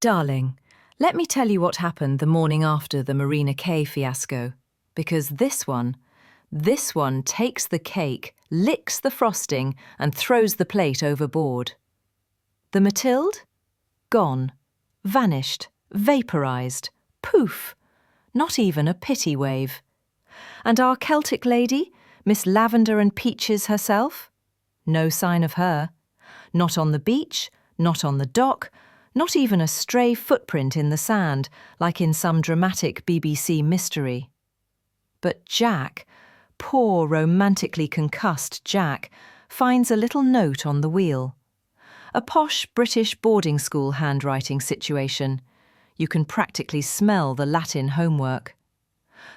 Darling, let me tell you what happened the morning after the Marina K fiasco, because this one takes the cake, licks the frosting, and throws the plate overboard. The Mathilde? Gone. Vanished. Vaporized. Poof! Not even a pity wave. And our Celtic lady, Miss Lavender and Peaches herself? No sign of her. Not on the beach, not on the dock, not even a stray footprint in the sand, like in some dramatic BBC mystery. But Jack, poor romantically concussed Jack, finds a little note on the wheel. A posh British boarding school handwriting situation. You can practically smell the Latin homework.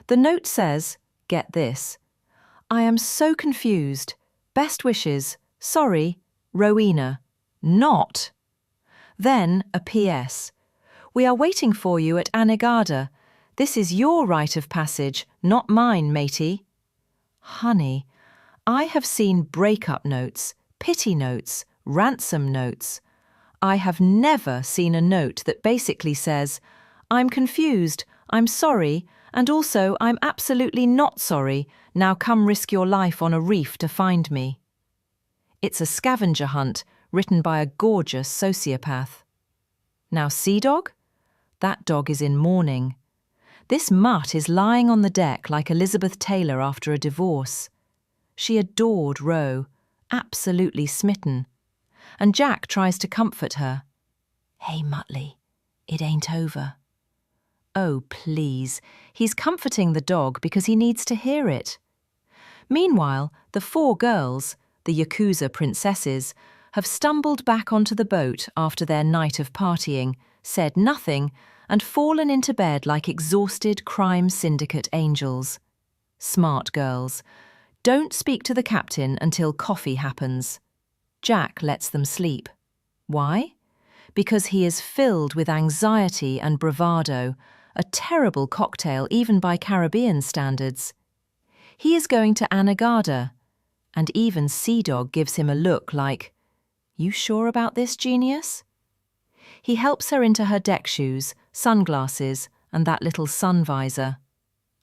The note says, get this, I am so confused. Best wishes. Sorry, Rowena. Not. Then a P.S. We are waiting for you at Anegada. This is your rite of passage, not mine, matey. Honey, I have seen break-up notes, pity notes, ransom notes. I have never seen a note that basically says, I'm confused, I'm sorry, and also I'm absolutely not sorry, now come risk your life on a reef to find me. It's a scavenger hunt written by a gorgeous sociopath. Now Sea Dog? That dog is in mourning. This mutt is lying on the deck like Elizabeth Taylor after a divorce. She adored Ro, absolutely smitten. And Jack tries to comfort her. Hey, Muttley, it ain't over. Oh, please, he's comforting the dog because he needs to hear it. Meanwhile, the four girls, the Yakuza princesses, have stumbled back onto the boat after their night of partying, said nothing, and fallen into bed like exhausted crime syndicate angels. Smart girls. Don't speak to the captain until coffee happens. Jack lets them sleep. Why? Because he is filled with anxiety and bravado, a terrible cocktail even by Caribbean standards. He is going to Anegada, and even Sea Dog gives him a look like, you sure about this, genius? He helps her into her deck shoes, sunglasses, and that little sun visor.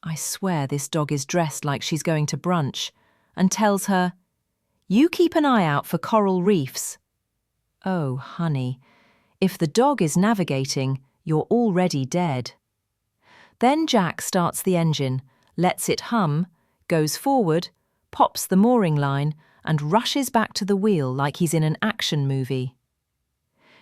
I swear this dog is dressed like she's going to brunch, and tells her, you keep an eye out for coral reefs. Oh, honey, if the dog is navigating, you're already dead. Then Jack starts the engine, lets it hum, goes forward, pops the mooring line, and rushes back to the wheel like he's in an action movie.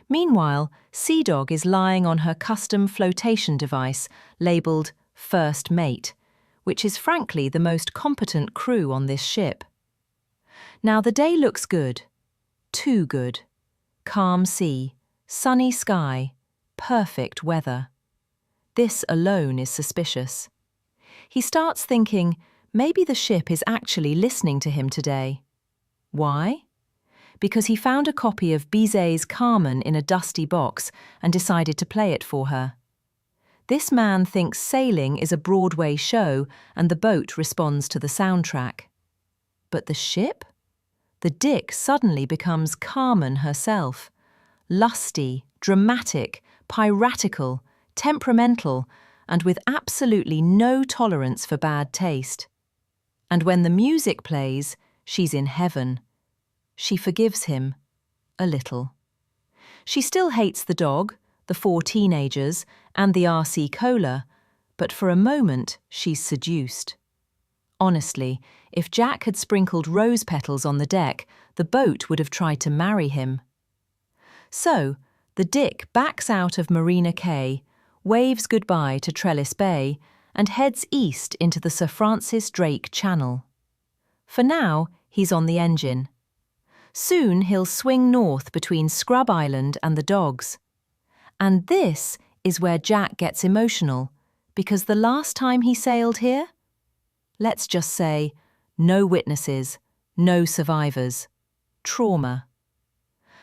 Meanwhile, Sea Dog is lying on her custom flotation device labelled First Mate, which is frankly the most competent crew on this ship. Now the day looks good. Too good. Calm sea, sunny sky, perfect weather. This alone is suspicious. He starts thinking maybe the ship is actually listening to him today. Why? Because he found a copy of Bizet's Carmen in a dusty box and decided to play it for her. This man thinks sailing is a Broadway show and the boat responds to the soundtrack. But the ship? The Dick suddenly becomes Carmen herself. Lusty, dramatic, piratical, temperamental, and with absolutely no tolerance for bad taste. And when the music plays, she's in heaven. She forgives him. A little. She still hates the dog, the four teenagers, and the RC Cola, but for a moment she's seduced. Honestly, if Jack had sprinkled rose petals on the deck, the boat would have tried to marry him. So, the Dick backs out of Marina Cay, waves goodbye to Trellis Bay, and heads east into the Sir Francis Drake Channel. For now, he's on the engine. Soon he'll swing north between Scrub Island and the Dogs. And this is where Jack gets emotional, because the last time he sailed here, let's just say, no witnesses, no survivors. Trauma.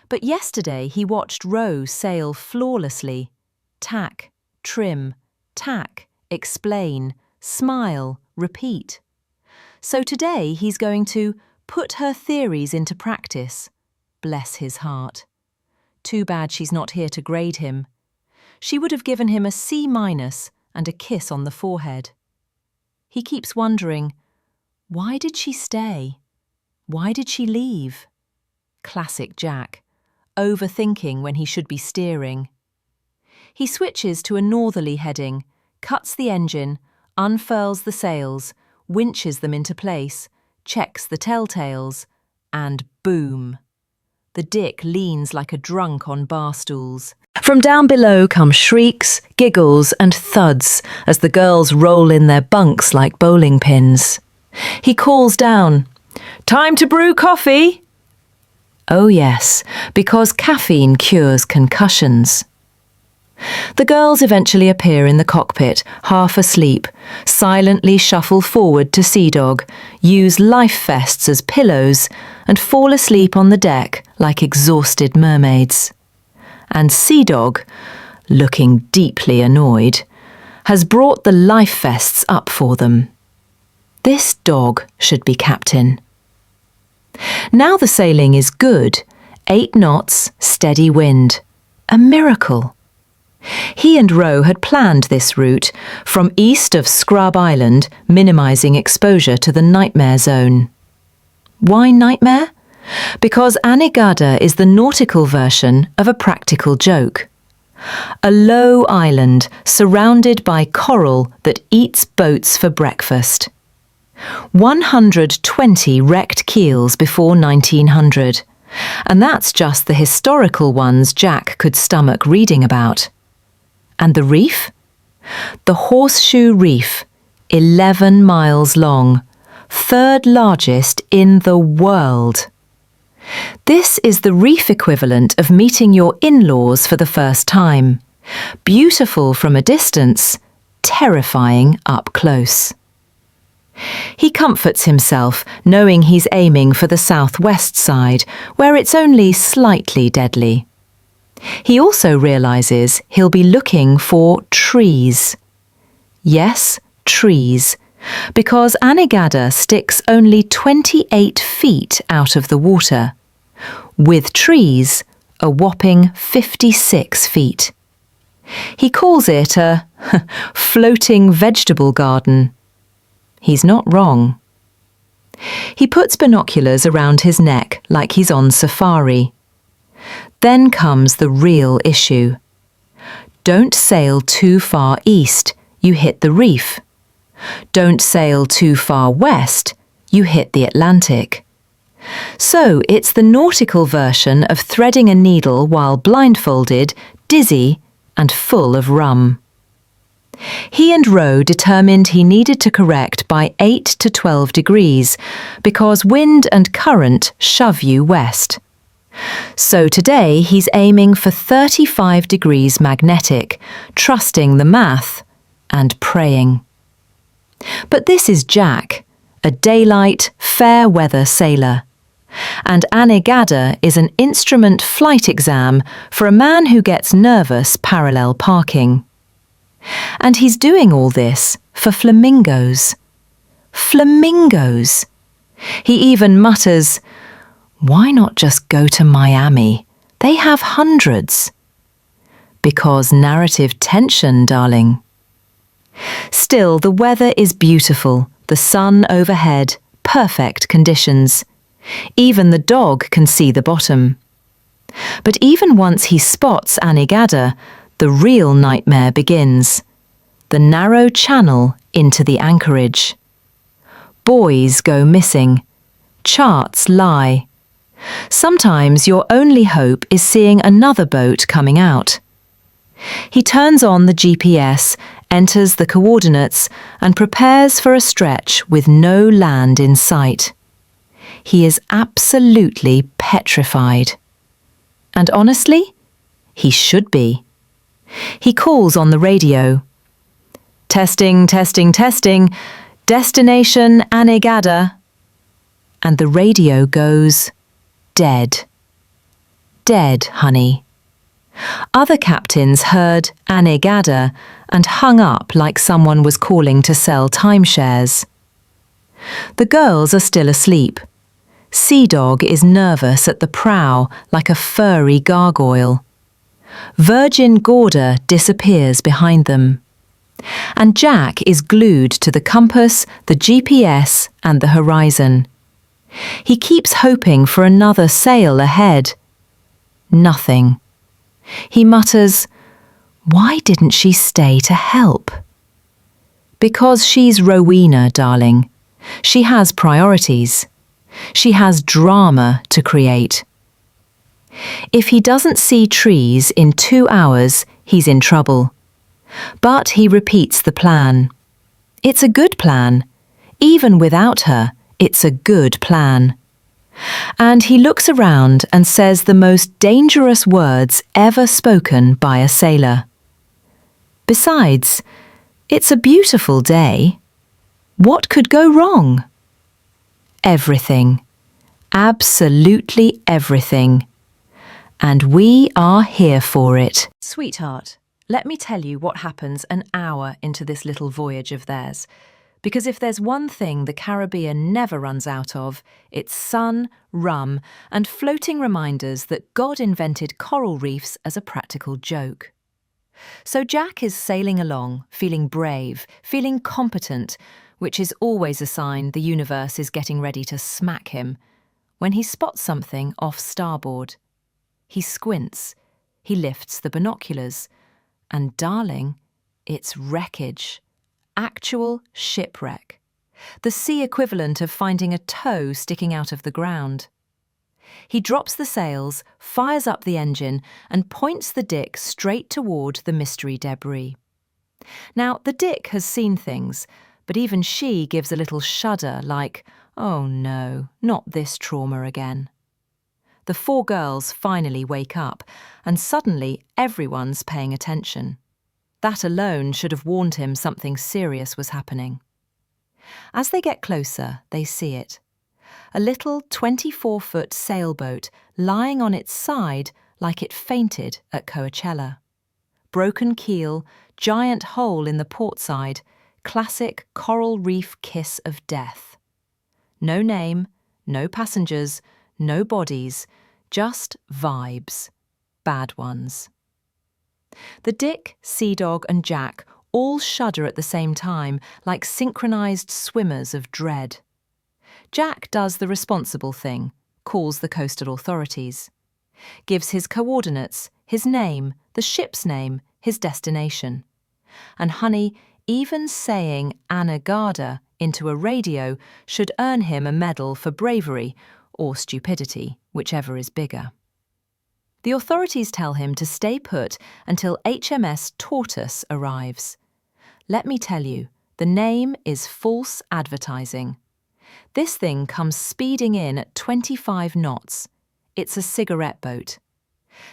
But yesterday he watched Rose sail flawlessly. Tack, trim, tack, explain, smile, repeat. So today he's going to put her theories into practice. Bless his heart. Too bad she's not here to grade him. she would have given him a C- and a kiss on the forehead. He keeps wondering, why did she stay? Why did she leave? Classic Jack, overthinking when he should be steering. He switches to a northerly heading, cuts the engine, unfurls the sails, winches them into place, checks the telltales, and boom! The Dick leans like a drunk on bar stools. From down below come shrieks, giggles, and thuds as the girls roll in their bunks like bowling pins. He calls down, "Time to brew coffee!" Oh yes, because caffeine cures concussions. The girls eventually appear in the cockpit, half asleep, silently shuffle forward to Sea Dog, use life vests as pillows, and fall asleep on the deck like exhausted mermaids. And Sea Dog, looking deeply annoyed, has brought the life vests up for them. This dog should be captain. Now the sailing is good, 8 knots, steady wind. A miracle. He and Roe had planned this route from east of Scrub Island, minimising exposure to the nightmare zone. Why nightmare? Because Anegada is the nautical version of a practical joke. A low island surrounded by coral that eats boats for breakfast. 120 wrecked keels before 1900, and that's just the historical ones Jack could stomach reading about. And the reef? The Horseshoe Reef, 11 miles long, 3rd largest in the world. This is the reef equivalent of meeting your in-laws for the first time. Beautiful from a distance, terrifying up close. He comforts himself, knowing he's aiming for the southwest side, where it's only slightly deadly. He also realises he'll be looking for trees. Yes, trees, because Anegada sticks only 28 feet out of the water. With trees, a whopping 56 feet. He calls it a floating vegetable garden. He's not wrong. He puts binoculars around his neck like he's on safari. Then comes the real issue. Don't sail too far east, you hit the reef. Don't sail too far west, you hit the Atlantic. So it's the nautical version of threading a needle while blindfolded, dizzy, and full of rum. He and Roe determined he needed to correct by 8 to 12 degrees because wind and current shove you west. So today he's aiming for 35 degrees magnetic, trusting the math and praying. But this is Jack, a daylight, fair weather sailor. And Anegada is an instrument flight exam for a man who gets nervous parallel parking. And he's doing all this for flamingos. Flamingos! He even mutters, "Why not just go to Miami? They have hundreds." Because narrative tension, darling. Still, the weather is beautiful, the sun overhead, perfect conditions. Even the dog can see the bottom. But even once he spots Anegada, the real nightmare begins. The narrow channel into the anchorage. Buoys go missing. Charts lie. Sometimes your only hope is seeing another boat coming out. He turns on the GPS, enters the coordinates, and prepares for a stretch with no land in sight. He is absolutely petrified. And honestly, he should be. He calls on the radio. "Testing, testing, testing. Destination Anegada." And the radio goes dead. Dead, honey. Other captains heard Anegada and hung up like someone was calling to sell timeshares. The girls are still asleep. Sea Dog is nervous at the prow like a furry gargoyle. Virgin Gorda disappears behind them. And Jack is glued to the compass, the GPS, and the horizon. He keeps hoping for another sail ahead. Nothing. He mutters, "Why didn't she stay to help?" Because she's Rowena, darling. She has priorities. She has drama to create. If he doesn't see trees in 2 hours, he's in trouble. But he repeats the plan. It's a good plan. Even without her, it's a good plan. And he looks around and says the most dangerous words ever spoken by a sailor. Besides, it's a beautiful day. What could go wrong? Everything. Absolutely everything. And we are here for it. Sweetheart, let me tell you what happens an hour into this little voyage of theirs. Because if there's one thing the Caribbean never runs out of, it's sun, rum, and floating reminders that God invented coral reefs as a practical joke. So Jack is sailing along, feeling brave, feeling competent, which is always a sign the universe is getting ready to smack him, when he spots something off starboard. He squints, he lifts the binoculars, and darling, it's wreckage. Actual shipwreck. The sea equivalent of finding a toe sticking out of the ground. He drops the sails, fires up the engine, and points the Dick straight toward the mystery debris. Now, the Dick has seen things, but even she gives a little shudder like, oh no, not this trauma again. The 4 girls finally wake up, and suddenly everyone's paying attention. That alone should have warned him something serious was happening. As they get closer, they see it. A little 24-foot sailboat lying on its side like it fainted at Coachella. Broken keel, giant hole in the port side, classic coral reef kiss of death. No name, no passengers, no bodies, just vibes. Bad ones. The Dick, Sea Dog and Jack all shudder at the same time, like synchronized swimmers of dread. Jack does the responsible thing, calls the coastal authorities. Gives his coordinates, his name, the ship's name, his destination. And honey, even saying Anegada into a radio should earn him a medal for bravery or stupidity, whichever is bigger. The authorities tell him to stay put until HMS Tortoise arrives. Let me tell you, the name is false advertising. This thing comes speeding in at 25 knots. It's a cigarette boat.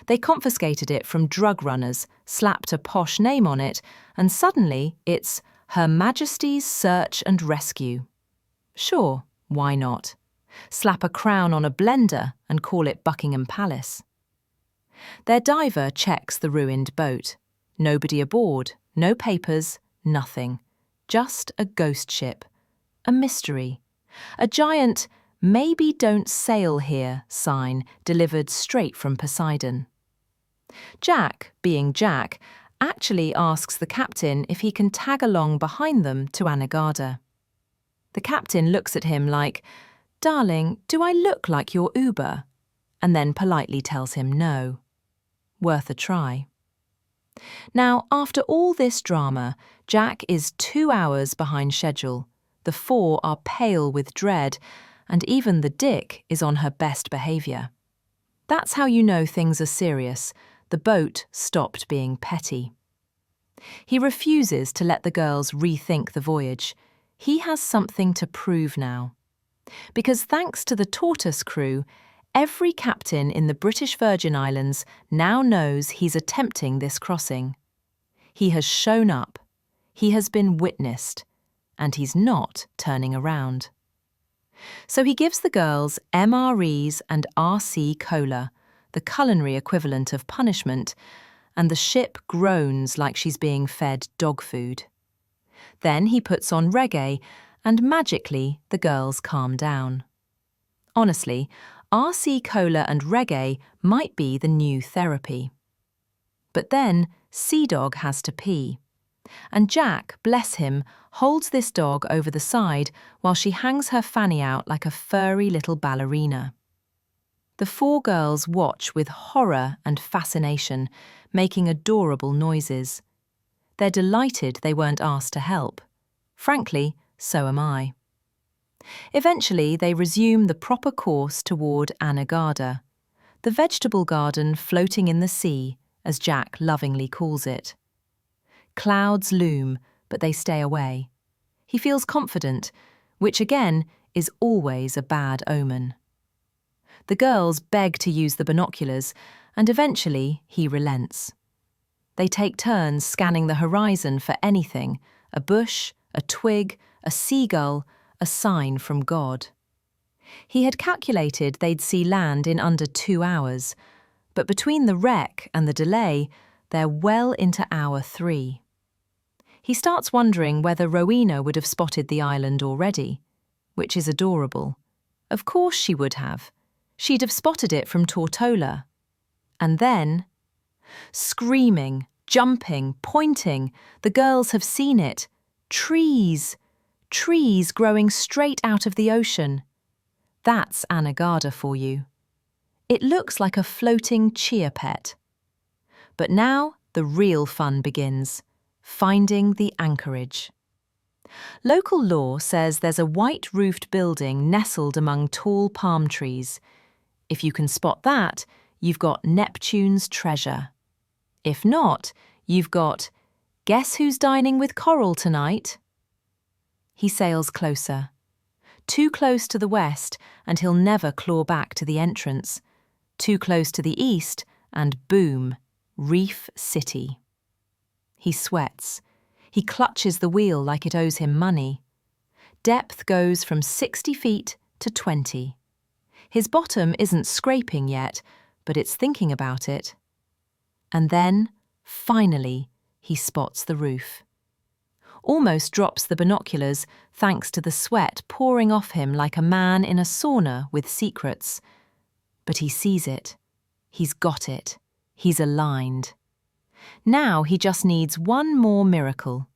They confiscated it from drug runners, slapped a posh name on it, and suddenly it's Her Majesty's Search and Rescue. Sure, why not? Slap a crown on a blender and call it Buckingham Palace. Their diver checks the ruined boat. Nobody aboard, no papers, nothing. Just a ghost ship. A mystery. A giant "Maybe don't sail here" sign delivered straight from Poseidon. Jack, being Jack, actually asks the captain if he can tag along behind them to Anegada. The captain looks at him like, "Darling, do I look like your Uber?" and then politely tells him no. Worth a try. Now, after all this drama, Jack is 2 hours behind schedule. The 4 are pale with dread, and even the Dick is on her best behaviour. That's how you know things are serious. The boat stopped being petty. He refuses to let the girls rethink the voyage. He has something to prove now. Because thanks to the Tortoise crew, every captain in the British Virgin Islands now knows he's attempting this crossing. He has shown up. He has been witnessed. And he's not turning around. So he gives the girls MREs and RC Cola, the culinary equivalent of punishment, and the ship groans like she's being fed dog food. Then he puts on reggae, and magically the girls calm down. Honestly, RC Cola and reggae might be the new therapy. But then Sea Dog has to pee. And Jack, bless him, holds this dog over the side while she hangs her fanny out like a furry little ballerina. The four girls watch with horror and fascination, making adorable noises. They're delighted they weren't asked to help. Frankly, so am I. Eventually, they resume the proper course toward Anegada, the vegetable garden floating in the sea, as Jack lovingly calls it. Clouds loom, but they stay away. He feels confident, which again is always a bad omen. The girls beg to use the binoculars, and eventually he relents. They take turns scanning the horizon for anything, a bush, a twig, a seagull, a sign from God. He had calculated they'd see land in under 2 hours, but between the wreck and the delay, they're well into hour 3. He starts wondering whether Rowena would have spotted the island already, which is adorable. Of course she would have. She'd have spotted it from Tortola. And then, screaming, jumping, pointing, the girls have seen it. Trees! Trees growing straight out of the ocean. That's Anegada for you. It looks like a floating chia pet. But now the real fun begins, finding the anchorage. Local law says there's a white-roofed building nestled among tall palm trees. If you can spot that, you've got Neptune's treasure. If not, you've got, guess who's dining with Coral tonight? He sails closer. Too close to the west, and he'll never claw back to the entrance. Too close to the east, and boom, Reef City. He sweats. He clutches the wheel like it owes him money. Depth goes from 60 feet to 20. His bottom isn't scraping yet, but it's thinking about it. And then, finally, he spots the roof. Almost drops the binoculars thanks to the sweat pouring off him like a man in a sauna with secrets. But he sees it. He's got it. He's aligned. Now he just needs one more miracle.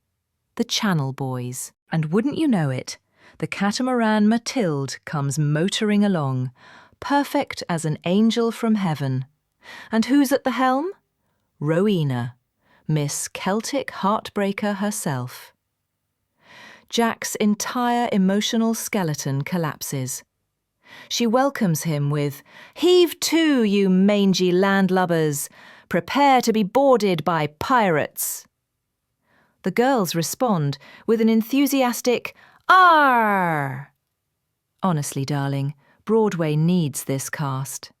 The Channel Boys. And wouldn't you know it, the catamaran Mathilde comes motoring along, perfect as an angel from heaven. And who's at the helm? Rowena, Miss Celtic Heartbreaker herself. Jack's entire emotional skeleton collapses. She welcomes him with, "Heave to, you mangy landlubbers! Prepare to be boarded by pirates!" The girls respond with an enthusiastic, "Arr!" Honestly, darling, Broadway needs this cast.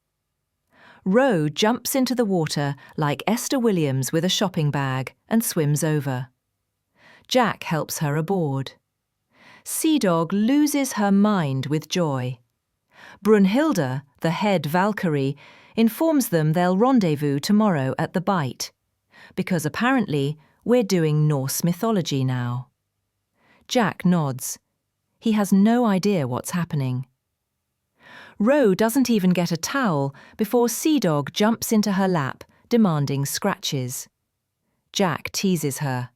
Roe jumps into the water like Esther Williams with a shopping bag and swims over. Jack helps her aboard. Sea Dog loses her mind with joy. Brunhilde, the head Valkyrie, informs them they'll rendezvous tomorrow at the Bight, because apparently we're doing Norse mythology now. Jack nods. He has no idea what's happening. Roe doesn't even get a towel before Sea Dog jumps into her lap, demanding scratches. Jack teases her.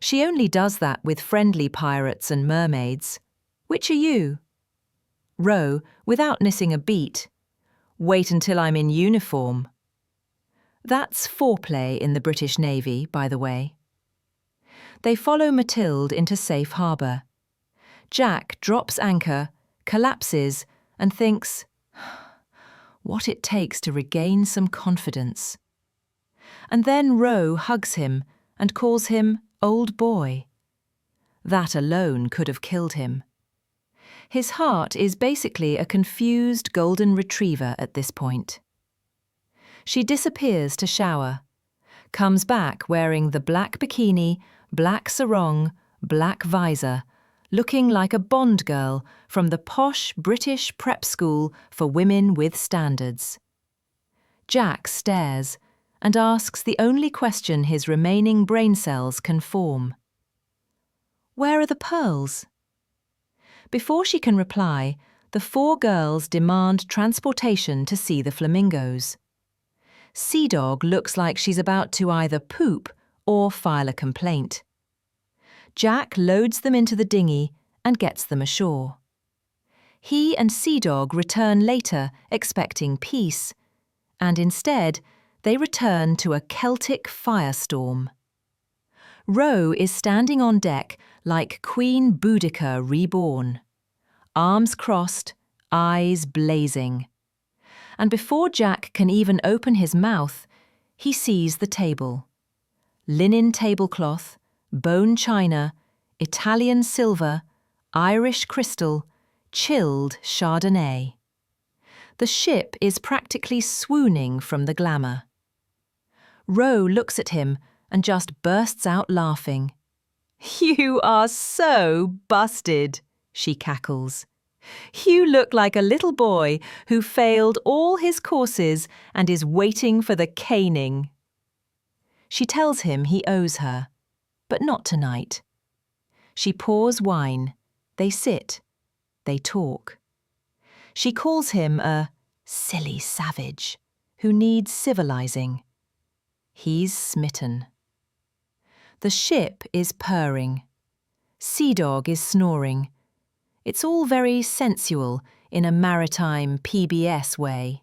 She only does that with friendly pirates and mermaids. Which are you? Roe, without missing a beat. Wait until I'm in uniform. That's foreplay in the British Navy, by the way. They follow Mathilde into safe harbour. Jack drops anchor, collapses, and thinks, what it takes to regain some confidence. And then Roe hugs him and calls him old boy. That alone could have killed him. His heart is basically a confused golden retriever at this point. She disappears to shower, comes back wearing the black bikini, black sarong, black visor, looking like a Bond girl from the posh British prep school for women with standards. Jack stares and asks the only question his remaining brain cells can form. Where are the pearls? Before she can reply, the four girls demand transportation to see the flamingos. Sea Dog looks like she's about to either poop or file a complaint. Jack loads them into the dinghy and gets them ashore. He and Sea Dog return later expecting peace, and instead they return to a Celtic firestorm. Ro is standing on deck like Queen Boudica reborn, arms crossed, eyes blazing. And before Jack can even open his mouth, he sees the table. Linen tablecloth, bone china, Italian silver, Irish crystal, chilled Chardonnay. The ship is practically swooning from the glamour. Ro looks at him and just bursts out laughing. "You are so busted," she cackles. "You look like a little boy who failed all his courses and is waiting for the caning." She tells him he owes her, but not tonight. She pours wine. They sit. They talk. She calls him a silly savage who needs civilizing. He's smitten. The ship is purring. Sea Dog is snoring. It's all very sensual in a maritime PBS way.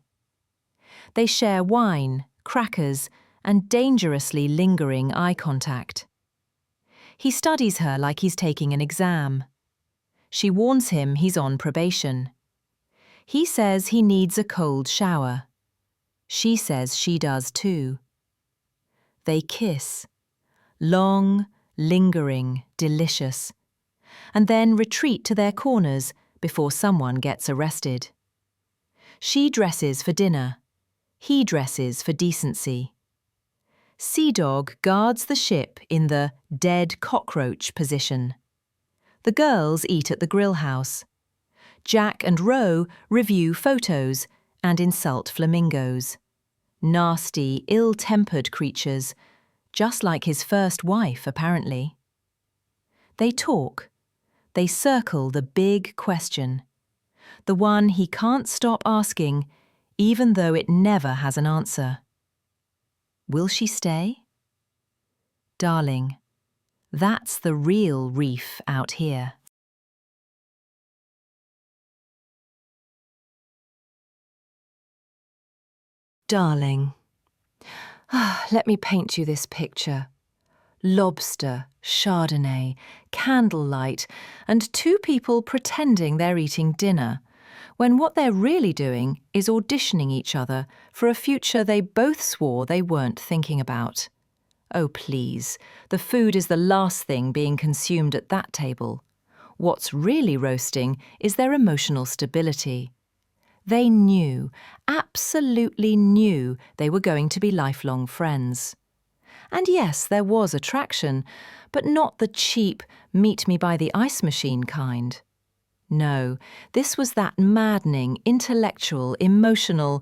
They share wine, crackers, and dangerously lingering eye contact. He studies her like he's taking an exam. She warns him he's on probation. He says he needs a cold shower. She says she does too. They kiss. Long, lingering, delicious. And then retreat to their corners before someone gets arrested. She dresses for dinner. He dresses for decency. Sea Dog guards the ship in the dead cockroach position. The girls eat at the grill house. Jack and Ro review photos and insult flamingos. Nasty, ill-tempered creatures, just like his first wife, apparently. They talk. They circle the big question, the one he can't stop asking, even though it never has an answer. Will she stay? Darling, that's the real reef out here. Darling, let me paint you this picture. Lobster, Chardonnay, candlelight, and two people pretending they're eating dinner, when what they're really doing is auditioning each other for a future they both swore they weren't thinking about. Oh, please, the food is the last thing being consumed at that table. What's really roasting is their emotional stability. They knew, absolutely knew, they were going to be lifelong friends. And yes, there was attraction, but not the cheap, meet-me-by-the-ice machine kind. No, this was that maddening, intellectual, emotional,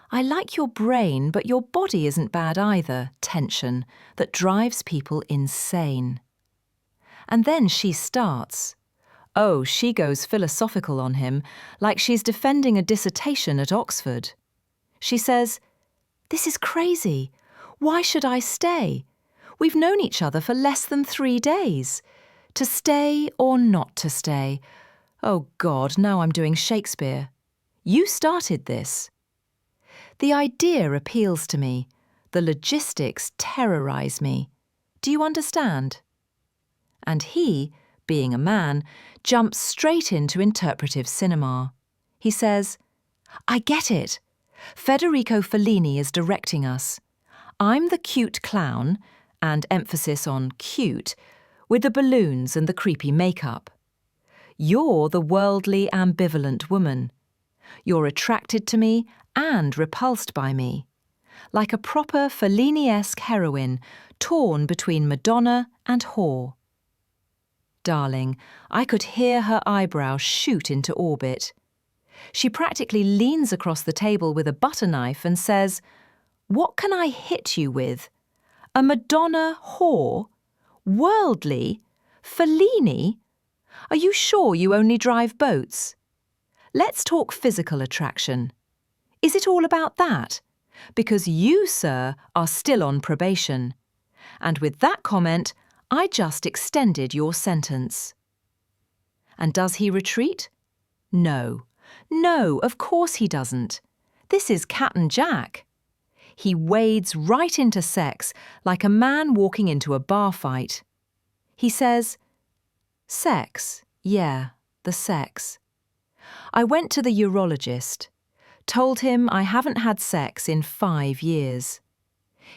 I like your brain, but your body isn't bad either, tension that drives people insane. And then she starts. Oh, she goes philosophical on him, like she's defending a dissertation at Oxford. She says, "This is crazy. Why should I stay? We've known each other for less than 3 days. To stay or not to stay? Oh God, now I'm doing Shakespeare. You started this." The idea appeals to me. The logistics terrorize me. Do you understand? And he, being a man, jumps straight into interpretive cinema. He says, "I get it. Federico Fellini is directing us. I'm the cute clown, and emphasis on cute, with the balloons and the creepy makeup. You're the worldly, ambivalent woman. You're attracted to me and repulsed by me, like a proper Fellini-esque heroine torn between Madonna and whore." Darling, I could hear her eyebrows shoot into orbit. She practically leans across the table with a butter knife and says, "What can I hit you with? A Madonna whore? Worldly? Fellini? Are you sure you only drive boats? Let's talk physical attraction. Is it all about that? because you, sir, are still on probation. And with that comment, I just extended your sentence. And does he retreat? No. No, of course he doesn't. This is Cat and Jack. He wades right into sex like a man walking into a bar fight. He says, "Sex, yeah, the sex. I went to the urologist, told him I haven't had sex in 5 years.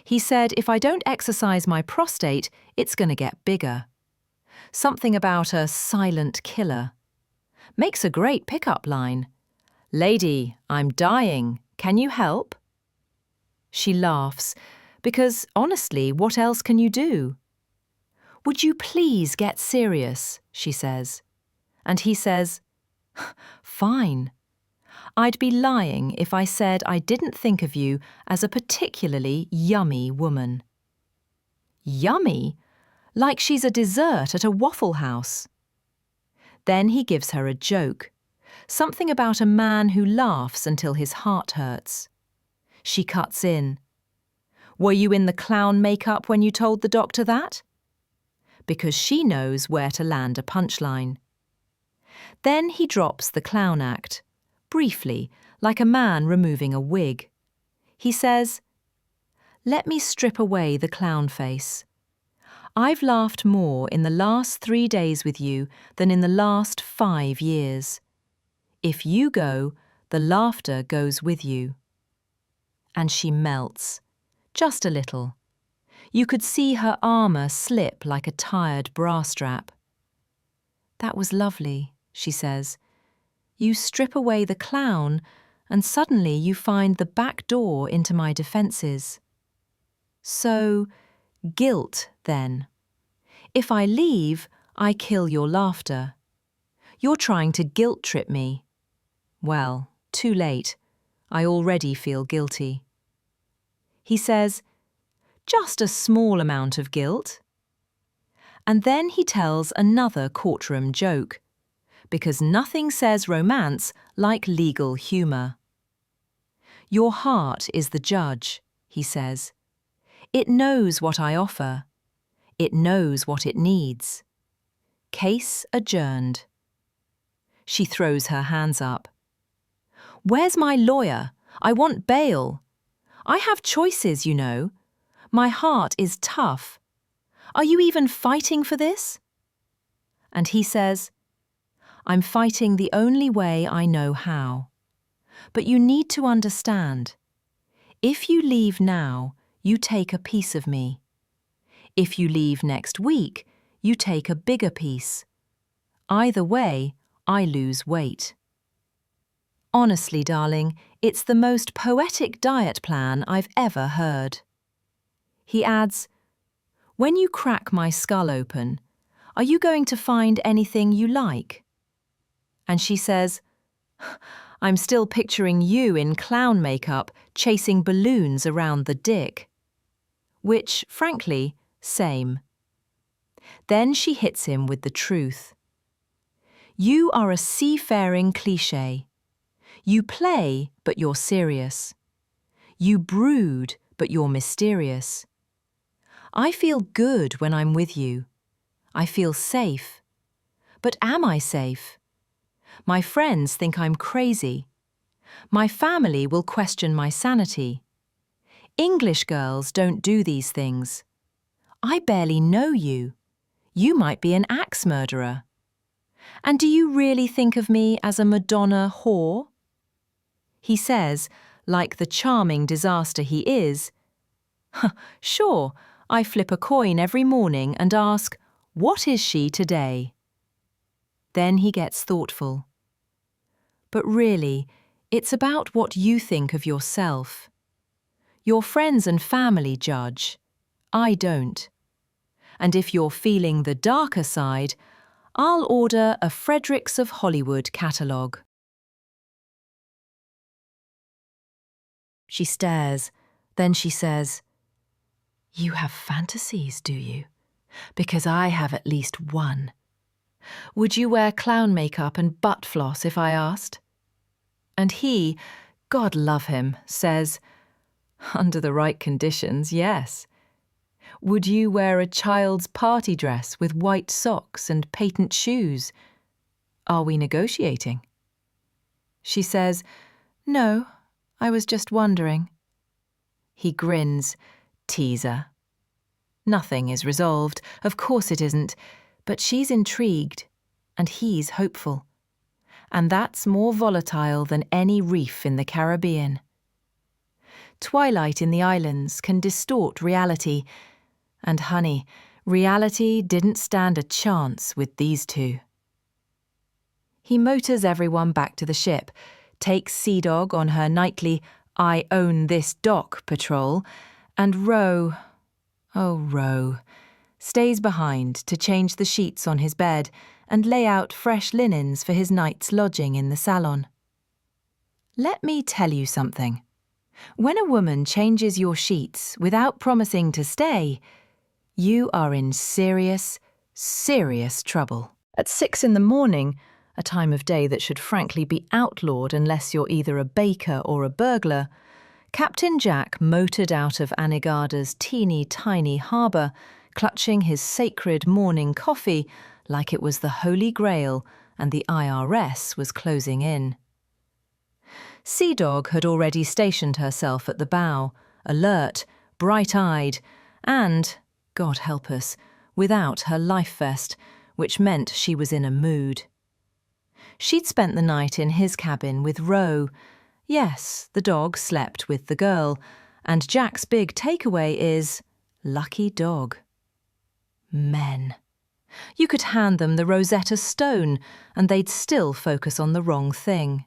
He said if I don't exercise my prostate, it's going to get bigger. Something about a silent killer. Makes a great pickup line. Lady, I'm dying. Can you help?" She laughs, because honestly, what else can you do? "Would you please get serious?" she says. And he says, "Fine. I'd be lying if I said I didn't think of you as a particularly yummy woman." Yummy? Like she's a dessert at a Waffle House. Then he gives her a joke, something about a man who laughs until his heart hurts. She cuts in. "Were you in the clown makeup when you told the doctor that?" Because she knows where to land a punchline. Then he drops the clown act, briefly, like a man removing a wig. He says, "Let me strip away the clown face. I've laughed more in the last 3 days with you than in the last 5 years. If you go, the laughter goes with you." And she melts, just a little. You could see her armour slip like a tired bra strap. "That was lovely," she says. "You strip away the clown, and suddenly you find the back door into my defences. So, guilt, then. If I leave, I kill your laughter. You're trying to guilt-trip me. Well, too late. I already feel guilty." He says, "Just a small amount of guilt." And then he tells another courtroom joke, because nothing says romance like legal humour. "Your heart is the judge," he says. "It knows what I offer. It knows what it needs. Case adjourned." She throws her hands up. "Where's my lawyer? I want bail. I have choices, you know. My heart is tough. Are you even fighting for this?" And he says, "I'm fighting the only way I know how. But you need to understand. If you leave now, you take a piece of me. If you leave next week, you take a bigger piece. Either way, I lose weight." Honestly, darling, it's the most poetic diet plan I've ever heard. He adds, "When you crack my skull open, are you going to find anything you like?" And she says, "I'm still picturing you in clown makeup chasing balloons around the dick." Which, frankly, same. Then she hits him with the truth. "You are a seafaring cliché. You play, but you're serious. You brood, but you're mysterious. I feel good when I'm with you. I feel safe. But am I safe? My friends think I'm crazy. My family will question my sanity. English girls don't do these things. I barely know you. You might be an axe murderer. And do you really think of me as a Madonna whore?" He says, like the charming disaster he is, "Sure, I flip a coin every morning and ask, what is she today?" Then he gets thoughtful. "But really, it's about what you think of yourself. Your friends and family judge. I don't. And if you're feeling the darker side, I'll order a Fredericks of Hollywood catalogue." She stares, then she says, "You have fantasies, do you? Because I have at least one. Would you wear clown makeup and butt floss if I asked?" And he, God love him, says, Under the right conditions, yes. Would you wear a child's party dress with white socks and patent shoes? Are we negotiating? She says, "No, I was just wondering." He grins, teaser. Nothing is resolved, of course it isn't, but she's intrigued, and he's hopeful. And that's more volatile than any reef in the Caribbean. Twilight in the islands can distort reality, and honey, reality didn't stand a chance with these two. He motors everyone back to the ship, takes Sea Dog on her nightly "I own this dock" patrol, and Ro, oh Ro, stays behind to change the sheets on his bed and lay out fresh linens for his night's lodging in the salon. Let me tell you something. When a woman changes your sheets without promising to stay, you are in serious, serious trouble. At 6 in the morning, a time of day that should frankly be outlawed unless you're either a baker or a burglar, Captain Jack motored out of Anegada's teeny tiny harbour, clutching his sacred morning coffee like it was the Holy Grail and the IRS was closing in. Sea Dog had already stationed herself at the bow, alert, bright-eyed, and, God help us, without her life vest, which meant she was in a mood. She'd spent the night in his cabin with Ro. Yes, the dog slept with the girl, and Jack's big takeaway is, lucky dog. Men. You could hand them the Rosetta Stone, and they'd still focus on the wrong thing.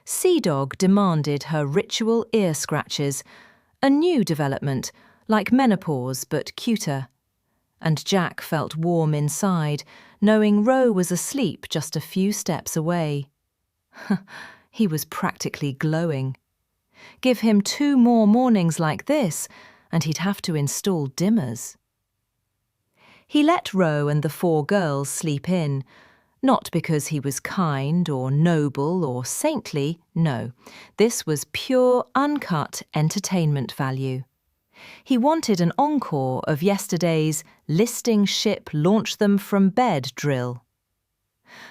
Sea Dog demanded her ritual ear scratches, a new development, like menopause but cuter. And Jack felt warm inside, knowing Ro was asleep just a few steps away. He was practically glowing. Give him 2 more mornings like this, and he'd have to install dimmers. He let Ro and the 4 girls sleep in, not because he was kind or noble or saintly, no. This was pure, uncut entertainment value. He wanted an encore of yesterday's listing ship launch them from bed drill.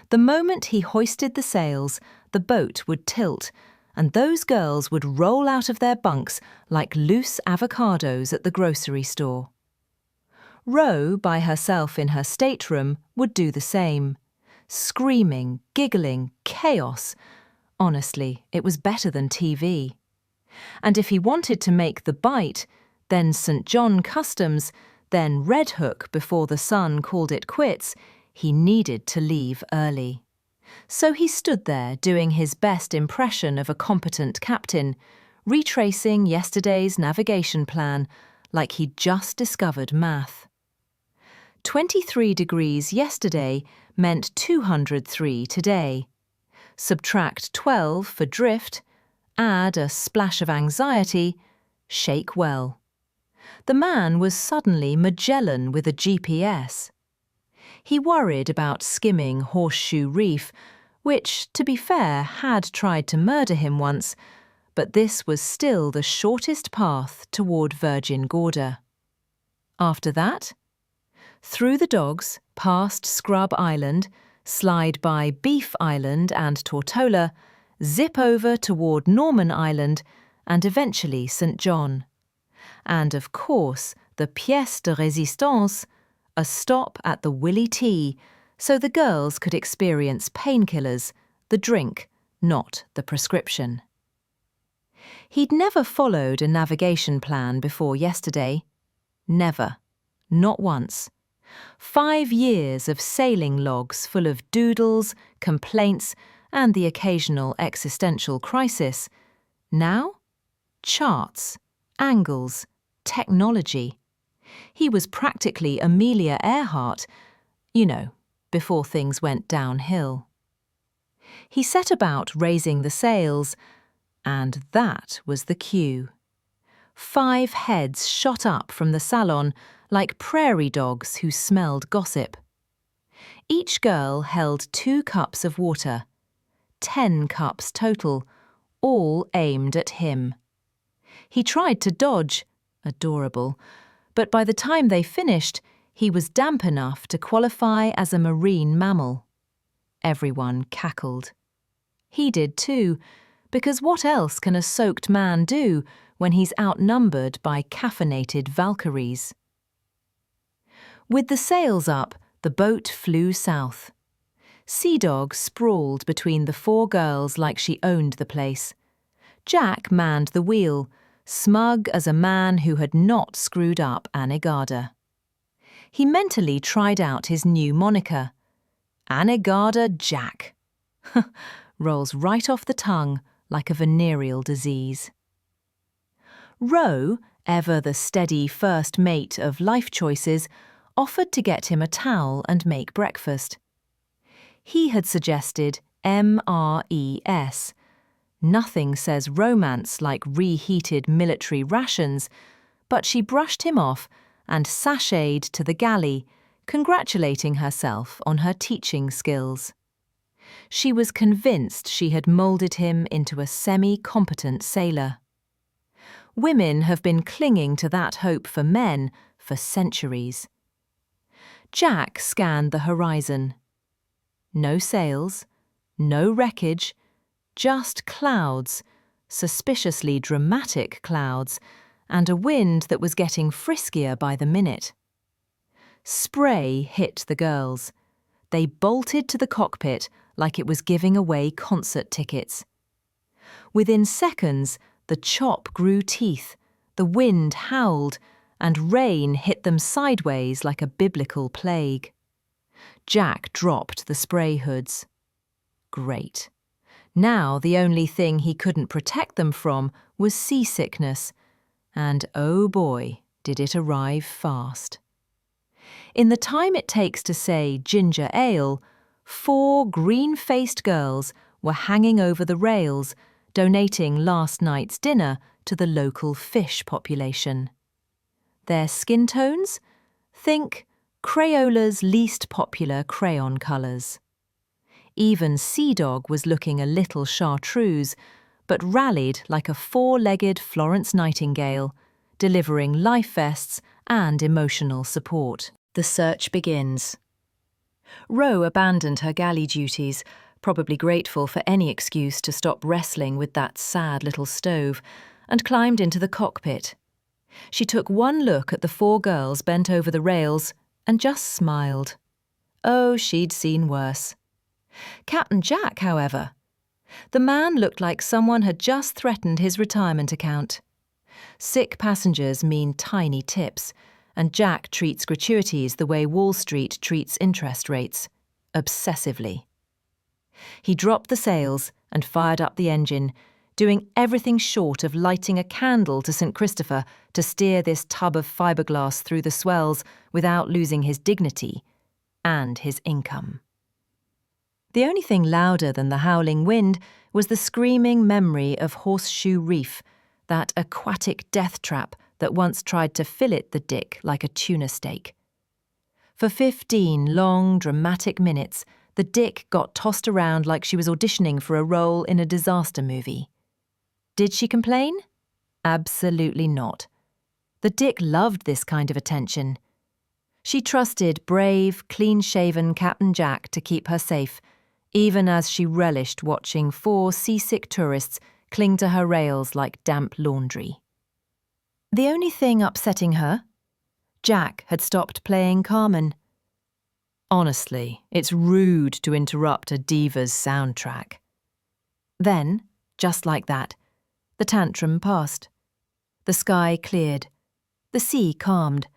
The moment he hoisted the sails, the boat would tilt, and those girls would roll out of their bunks like loose avocados at the grocery store. Ro, by herself in her stateroom, would do the same. Screaming, giggling, chaos. Honestly, it was better than TV. And if he wanted to make the bite, then St. John Customs, then Red Hook before the sun called it quits, he needed to leave early. So he stood there doing his best impression of a competent captain, retracing yesterday's navigation plan like he'd just discovered math. 23 degrees yesterday meant 203 today. Subtract 12 for drift, add a splash of anxiety, shake well. The man was suddenly Magellan with a GPS. He worried about skimming Horseshoe Reef, which, to be fair, had tried to murder him once, but this was still the shortest path toward Virgin Gorda. After that, through the docks, past Scrub Island, slide by Beef Island and Tortola, zip over toward Norman Island, and eventually St. John. And of course, the pièce de résistance, a stop at the Willie T, so the girls could experience painkillers, the drink, not the prescription. He'd never followed a navigation plan before yesterday. Never. Not once. 5 years of sailing logs full of doodles, complaints, and the occasional existential crisis. Now, charts, angles, technology. He was practically Amelia Earhart, you know, before things went downhill. He set about raising the sails, and that was the cue. 5 heads shot up from the salon like prairie dogs who smelled gossip. Each girl held 2 cups of water, 10 cups total, all aimed at him. He tried to dodge, adorable, but by the time they finished, he was damp enough to qualify as a marine mammal. Everyone cackled. He did too, because what else can a soaked man do when he's outnumbered by caffeinated Valkyries? With the sails up, the boat flew south. Sea Dog sprawled between the four girls like she owned the place. Jack manned the wheel, smug as a man who had not screwed up Anegada. He mentally tried out his new moniker. Anegada Jack. Rolls right off the tongue like a venereal disease. Ro, ever the steady first mate of life choices, offered to get him a towel and make breakfast. He had suggested MRES. Nothing says romance like reheated military rations, but she brushed him off and sashayed to the galley, congratulating herself on her teaching skills. She was convinced she had moulded him into a semi-competent sailor. Women have been clinging to that hope for men for centuries. Jack scanned the horizon. No sails, no wreckage, just clouds, suspiciously dramatic clouds, and a wind that was getting friskier by the minute. Spray hit the girls. They bolted to the cockpit like it was giving away concert tickets. Within seconds, the chop grew teeth, the wind howled, and rain hit them sideways like a biblical plague. Jack dropped the spray hoods. Great. Now the only thing he couldn't protect them from was seasickness, and oh boy, did it arrive fast. In the time it takes to say ginger ale, 4 green-faced girls were hanging over the rails, donating last night's dinner to the local fish population. Their skin tones? Think Crayola's least popular crayon colours. Even Sea Dog was looking a little chartreuse, but rallied like a 4-legged Florence Nightingale, delivering life vests and emotional support. The search begins. Ro abandoned her galley duties, probably grateful for any excuse to stop wrestling with that sad little stove, and climbed into the cockpit. She took one look at the 4 girls bent over the rails and just smiled. Oh, she'd seen worse. Captain Jack, however. The man looked like someone had just threatened his retirement account. Sick passengers mean tiny tips, and Jack treats gratuities the way Wall Street treats interest rates, obsessively. He dropped the sails and fired up the engine, doing everything short of lighting a candle to St. Christopher to steer this tub of fiberglass through the swells without losing his dignity and his income. The only thing louder than the howling wind was the screaming memory of Horseshoe Reef, that aquatic death trap that once tried to fillet the dick like a tuna steak. For 15 long, dramatic minutes, the dick got tossed around like she was auditioning for a role in a disaster movie. Did she complain? Absolutely not. The dick loved this kind of attention. She trusted brave, clean-shaven Captain Jack to keep her safe, even as she relished watching 4 seasick tourists cling to her rails like damp laundry. The only thing upsetting her? Jack had stopped playing Carmen. Honestly, it's rude to interrupt a diva's soundtrack. Then, just like that, the tantrum passed. The sky cleared. The sea calmed.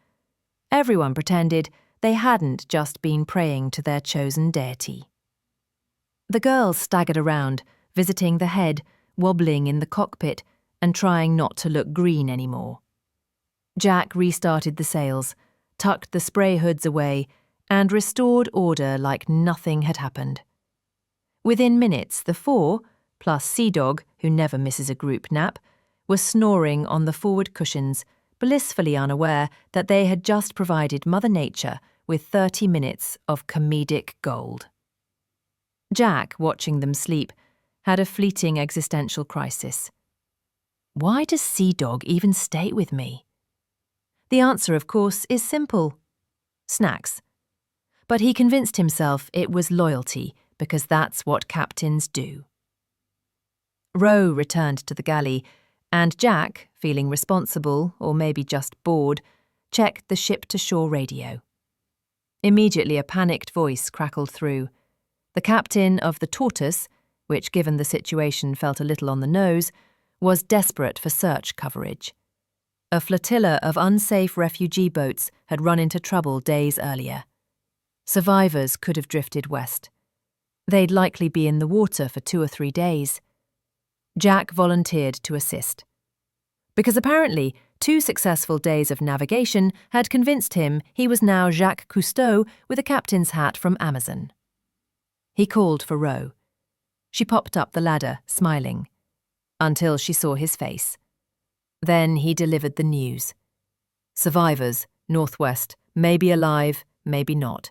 Everyone pretended they hadn't just been praying to their chosen deity. The girls staggered around, visiting the head, wobbling in the cockpit, and trying not to look green anymore. Jack restarted the sails, tucked the spray hoods away, and restored order like nothing had happened. Within minutes, the 4, plus Sea Dog, who never misses a group nap, were snoring on the forward cushions, blissfully unaware that they had just provided Mother Nature with 30 minutes of comedic gold. Jack, watching them sleep, had a fleeting existential crisis. Why does Sea Dog even stay with me? The answer, of course, is simple. Snacks. But he convinced himself it was loyalty, because that's what captains do. Roe returned to the galley, and Jack, feeling responsible, or maybe just bored, checked the ship-to-shore radio. Immediately a panicked voice crackled through. The captain of the Tortoise, which given the situation felt a little on the nose, was desperate for search coverage. A flotilla of unsafe refugee boats had run into trouble days earlier. Survivors could have drifted west. They'd likely be in the water for 2 or 3 days. Jack volunteered to assist. Because apparently 2 successful days of navigation had convinced him he was now Jacques Cousteau with a captain's hat from Amazon. He called for Roe. She popped up the ladder, smiling, until she saw his face. Then he delivered the news. Survivors, northwest, maybe alive, maybe not.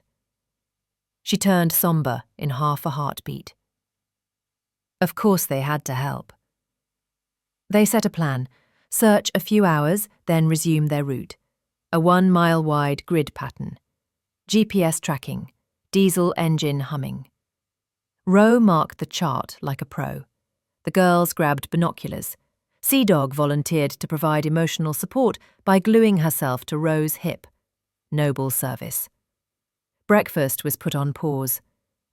She turned somber in half a heartbeat. Of course they had to help. They set a plan, search a few hours, then resume their route. A 1-mile-wide grid pattern. GPS tracking, diesel engine humming. Roe marked the chart like a pro. The girls grabbed binoculars. Sea Dog volunteered to provide emotional support by gluing herself to Roe's hip. Noble service. Breakfast was put on pause.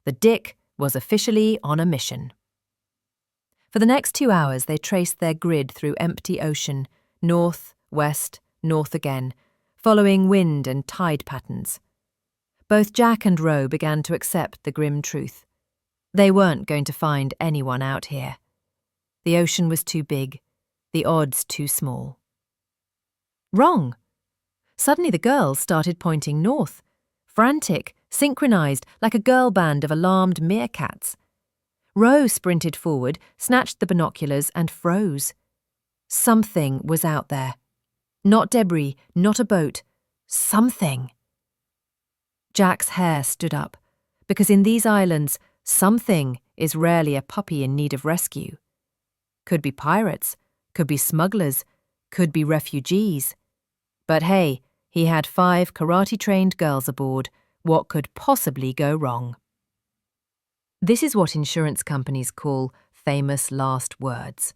The Dick was officially on a mission. For the next 2 hours, they traced their grid through empty ocean, north, west, north again, following wind and tide patterns. Both Jack and Roe began to accept the grim truth. They weren't going to find anyone out here. The ocean was too big, the odds too small. Wrong! Suddenly the girls started pointing north, frantic, synchronized like a girl band of alarmed meerkats. Roe sprinted forward, snatched the binoculars and froze. Something was out there. Not debris, not a boat. Something. Jack's hair stood up, because in these islands, something is rarely a puppy in need of rescue. Could be pirates, could be smugglers, could be refugees. But hey, he had 5 karate-trained girls aboard. What could possibly go wrong? This is what insurance companies call famous last words.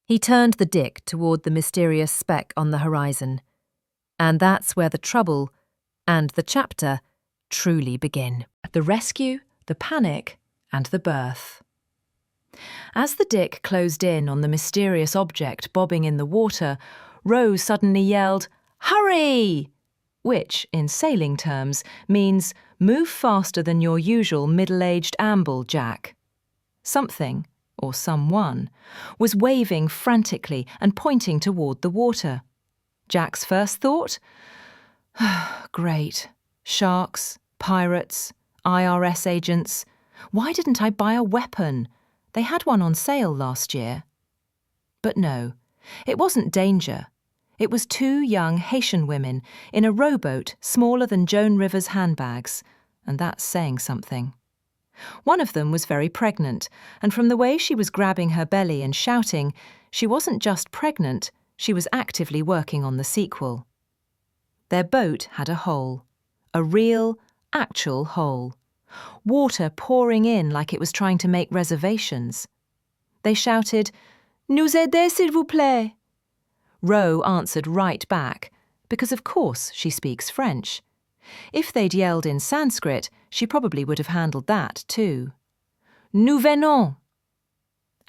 He turned the Dick toward the mysterious speck on the horizon. And that's where the trouble and the chapter truly begin. The rescue, the panic, and the birth. As the Dick closed in on the mysterious object bobbing in the water, Roe suddenly yelled, "Hurry!" which, in sailing terms, means move faster than your usual middle-aged amble, Jack. Something, or someone, was waving frantically and pointing toward the water. Jack's first thought? Great. Sharks, pirates, IRS agents. Why didn't I buy a weapon? They had one on sale last year. But no, it wasn't danger. It was 2 young Haitian women in a rowboat smaller than Joan Rivers' handbags, and that's saying something. One of them was very pregnant, and from the way she was grabbing her belly and shouting, she wasn't just pregnant, she was actively working on the sequel. Their boat had a hole. A real, actual hole. Water pouring in like it was trying to make reservations. They shouted, "Nous aidez, s'il vous plaît." Roe answered right back, because of course she speaks French. If they'd yelled in Sanskrit, she probably would have handled that too. "Nous venons."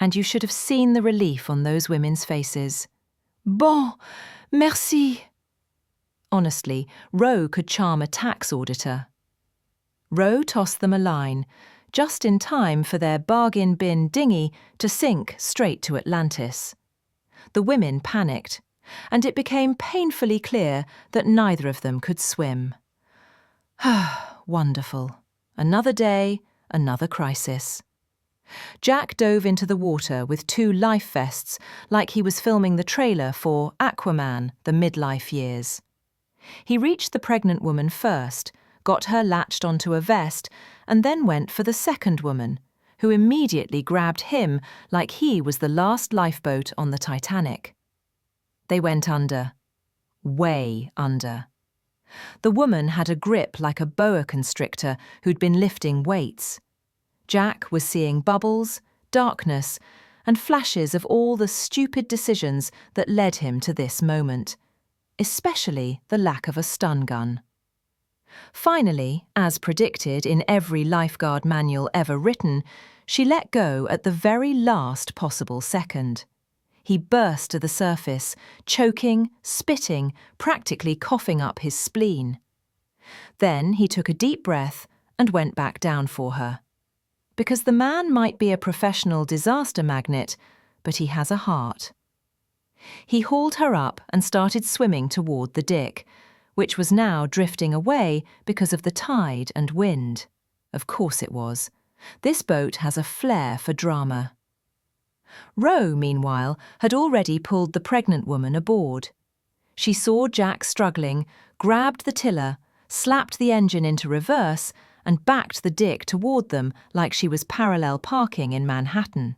And you should have seen the relief on those women's faces. "Bon, merci." Honestly, Roe could charm a tax auditor. Roe tossed them a line, just in time for their bargain bin dinghy to sink straight to Atlantis. The women panicked, and it became painfully clear that neither of them could swim. Wonderful. Another day, another crisis. Jack dove into the water with 2 life vests like he was filming the trailer for Aquaman, The Midlife Years. He reached the pregnant woman first, got her latched onto a vest, and then went for the second woman, who immediately grabbed him like he was the last lifeboat on the Titanic. They went under. Way under. The woman had a grip like a boa constrictor who'd been lifting weights. Jack was seeing bubbles, darkness, and flashes of all the stupid decisions that led him to this moment, especially the lack of a stun gun. Finally, as predicted in every lifeguard manual ever written, she let go at the very last possible second. He burst to the surface, choking, spitting, practically coughing up his spleen. Then he took a deep breath and went back down for her. Because the man might be a professional disaster magnet, but he has a heart. He hauled her up and started swimming toward the Dick, which was now drifting away because of the tide and wind. Of course it was. This boat has a flair for drama. Ro, meanwhile, had already pulled the pregnant woman aboard. She saw Jack struggling, grabbed the tiller, slapped the engine into reverse, and backed the Dick toward them like she was parallel parking in Manhattan.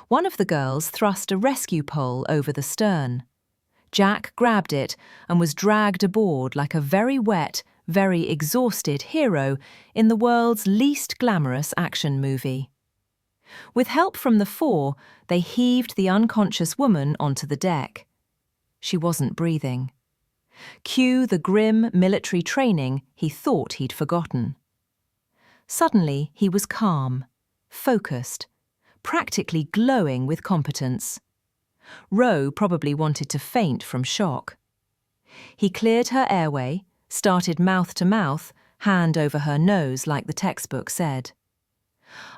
One of the girls thrust a rescue pole over the stern. Jack grabbed it and was dragged aboard like a very wet, very exhausted hero in the world's least glamorous action movie. With help from the fore, they heaved the unconscious woman onto the deck. She wasn't breathing. Cue the grim military training he thought he'd forgotten. Suddenly he was calm, focused, practically glowing with competence. Ro probably wanted to faint from shock. He cleared her airway, started mouth to mouth, hand over her nose like the textbook said.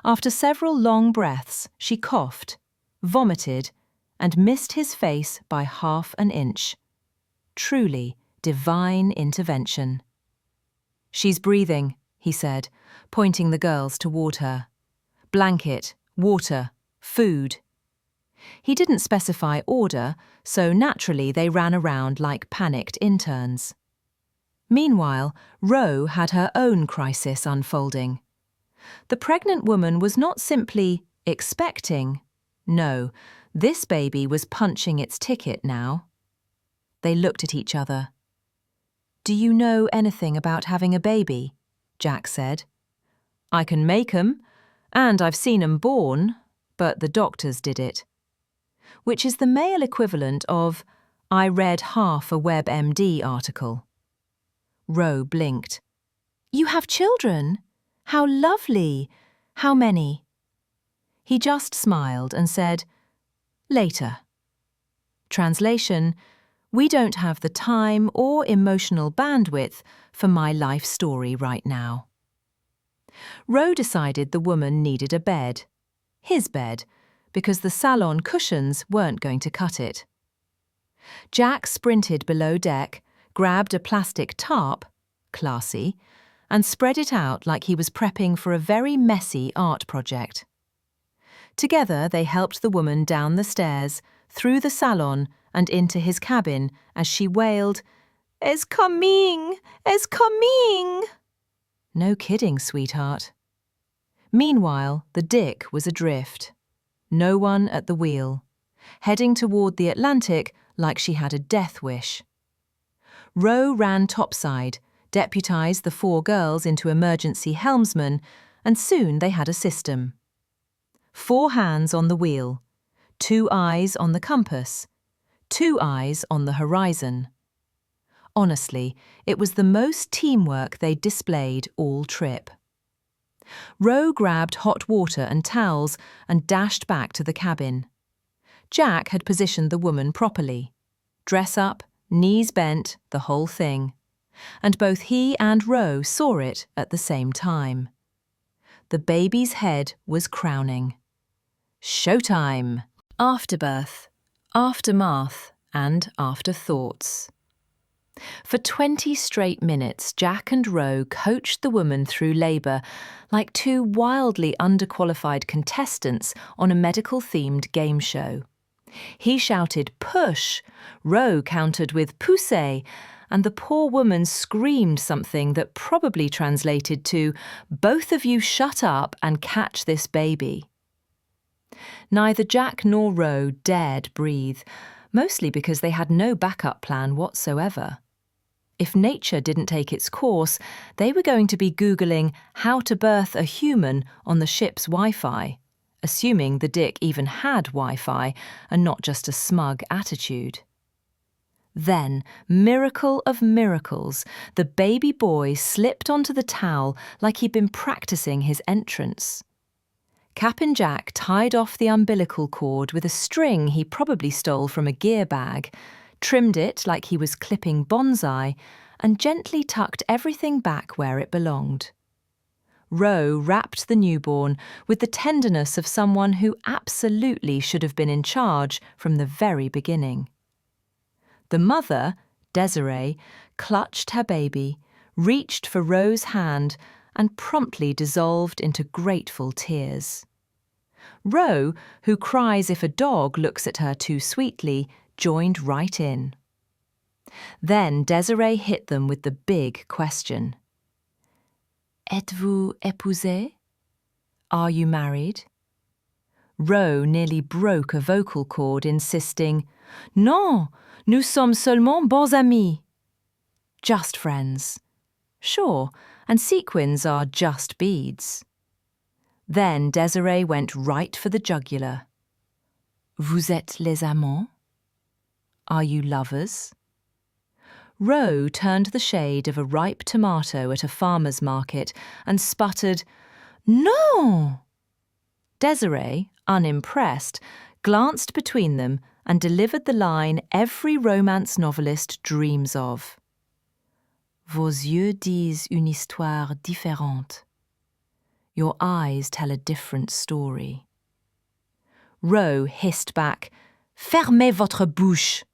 After several long breaths, she coughed, vomited, and missed his face by half an inch. Truly divine intervention. "She's breathing," he said, pointing the girls toward her. "Blanket, water, food." He didn't specify order, so naturally they ran around like panicked interns. Meanwhile, Ro had her own crisis unfolding. The pregnant woman was not simply expecting. No, this baby was punching its ticket now. They looked at each other. "Do you know anything about having a baby?" Jack said. "I can make 'em, and I've seen 'em born, but the doctors did it." Which is the male equivalent of, "I read half a WebMD article." Ro blinked. "You have children? How lovely! How many?" He just smiled and said, "Later." Translation: "We don't have the time or emotional bandwidth for my life story right now." Ro decided the woman needed a bed. His bed, because the salon cushions weren't going to cut it. Jack sprinted below deck, grabbed a plastic tarp, classy, and spread it out like he was prepping for a very messy art project. Together they helped the woman down the stairs, through the salon, and into his cabin as she wailed, "Es coming! Es coming!" No kidding, sweetheart. Meanwhile, the Dick was adrift. No one at the wheel, heading toward the Atlantic like she had a death wish. Ro ran topside, deputized the 4 girls into emergency helmsmen, and soon they had a system. 4 hands on the wheel, 2 eyes on the compass, 2 eyes on the horizon. Honestly, it was the most teamwork they'd displayed all trip. Ro grabbed hot water and towels and dashed back to the cabin. Jack had positioned the woman properly. Dress up, knees bent, the whole thing. And both he and Ro saw it at the same time. The baby's head was crowning. Showtime! Afterbirth, aftermath, and afterthoughts. For 20 straight minutes, Jack and Ro coached the woman through labour like 2 wildly underqualified contestants on a medical-themed game show. He shouted, "Push!" Ro countered with "Poussez!" and the poor woman screamed something that probably translated to, "Both of you shut up and catch this baby." Neither Jack nor Ro dared breathe, mostly because they had no backup plan whatsoever. If nature didn't take its course, they were going to be Googling how to birth a human on the ship's Wi-Fi, assuming the Dick even had Wi-Fi and not just a smug attitude. Then, miracle of miracles, the baby boy slipped onto the towel like he'd been practicing his entrance. Cap'n Jack tied off the umbilical cord with a string he probably stole from a gear bag, trimmed it like he was clipping bonsai, and gently tucked everything back where it belonged. Ro wrapped the newborn with the tenderness of someone who absolutely should have been in charge from the very beginning. The mother, Desiree, clutched her baby, reached for Ro's hand, and promptly dissolved into grateful tears. Ro, who cries if a dog looks at her too sweetly, joined right in. Then Desiree hit them with the big question. Êtes-vous épousé? Are you married? Ro nearly broke a vocal cord, insisting, Non, nous sommes seulement bons amis. Just friends. Sure, and sequins are just beads. Then Desiree went right for the jugular. Vous êtes les amants? Are you lovers? Ro turned the shade of a ripe tomato at a farmer's market and sputtered, No! Desiree, unimpressed, glanced between them and delivered the line every romance novelist dreams of. Vos yeux disent une histoire différente. Your eyes tell a different story. Ro hissed back, Fermez votre bouche,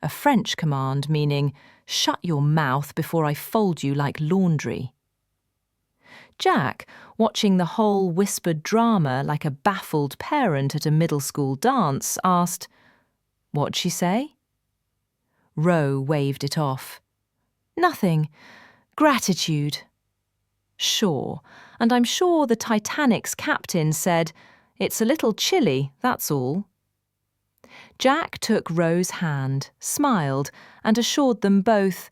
a French command meaning, shut your mouth before I fold you like laundry. Jack, watching the whole whispered drama like a baffled parent at a middle school dance, asked, What'd she say? Ro waved it off. Nothing. Gratitude. Sure, and I'm sure the Titanic's captain said, It's a little chilly, that's all. Jack took Ro's hand, smiled, and assured them both,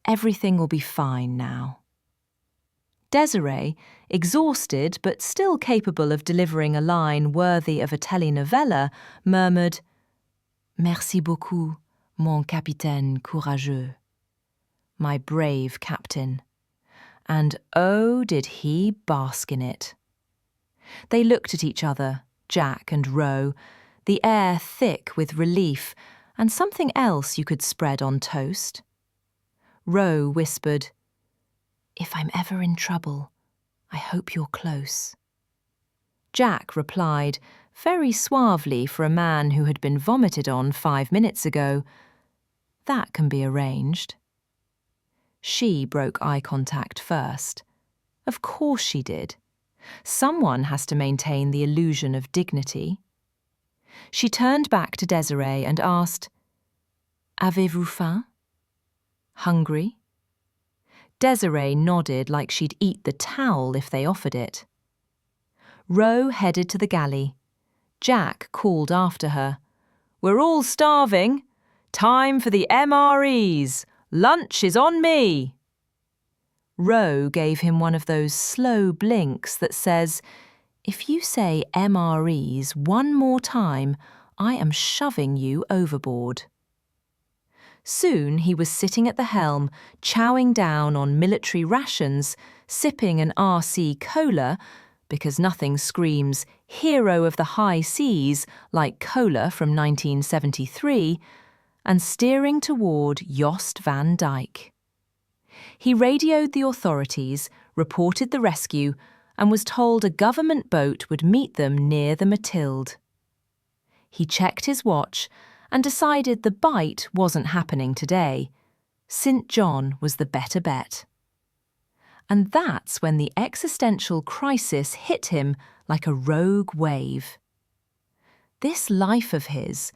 Everything will be fine now. Desiree, exhausted but still capable of delivering a line worthy of a telenovela, murmured, Merci beaucoup, mon capitaine courageux. My brave captain. And oh, did he bask in it. They looked at each other, Jack and Ro, the air thick with relief and something else you could spread on toast. Ro whispered, If I'm ever in trouble, I hope you're close. Jack replied, very suavely for a man who had been vomited on 5 minutes ago, That can be arranged. She broke eye contact first. Of course she did. Someone has to maintain the illusion of dignity. She turned back to Desiree and asked, Avez-vous faim? Hungry? Desiree nodded like she'd eat the towel if they offered it. Ro headed to the galley. Jack called after her, We're all starving. Time for the MREs. Lunch is on me. Ro gave him one of those slow blinks that says, If you say MREs one more time, I am shoving you overboard. Soon he was sitting at the helm, chowing down on military rations, sipping an RC cola, because nothing screams hero of the high seas like cola from 1973, and steering toward Jost van Dyke. He radioed the authorities, reported the rescue, and was told a government boat would meet them near the Mathilde. He checked his watch and decided the bite wasn't happening today. St. John was the better bet. And that's when the existential crisis hit him like a rogue wave. This life of his,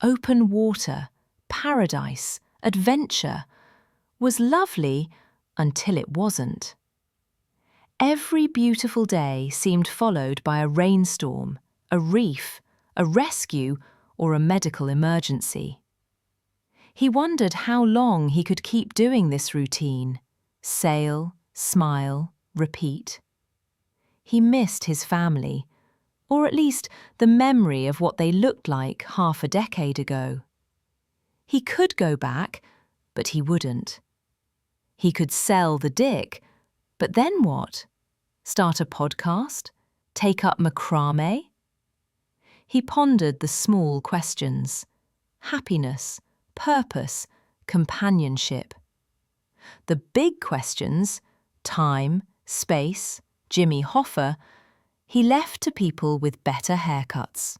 open water, paradise, adventure, was lovely until it wasn't. Every beautiful day seemed followed by a rainstorm, a reef, a rescue, or a medical emergency. He wondered how long he could keep doing this routine. Sail, smile, repeat. He missed his family, or at least the memory of what they looked like half a decade ago. He could go back, but he wouldn't. He could sell the dick, but then what? Start a podcast? Take up macrame? He pondered the small questions: happiness, purpose, companionship. The big questions, time, space, Jimmy Hoffa, he left to people with better haircuts.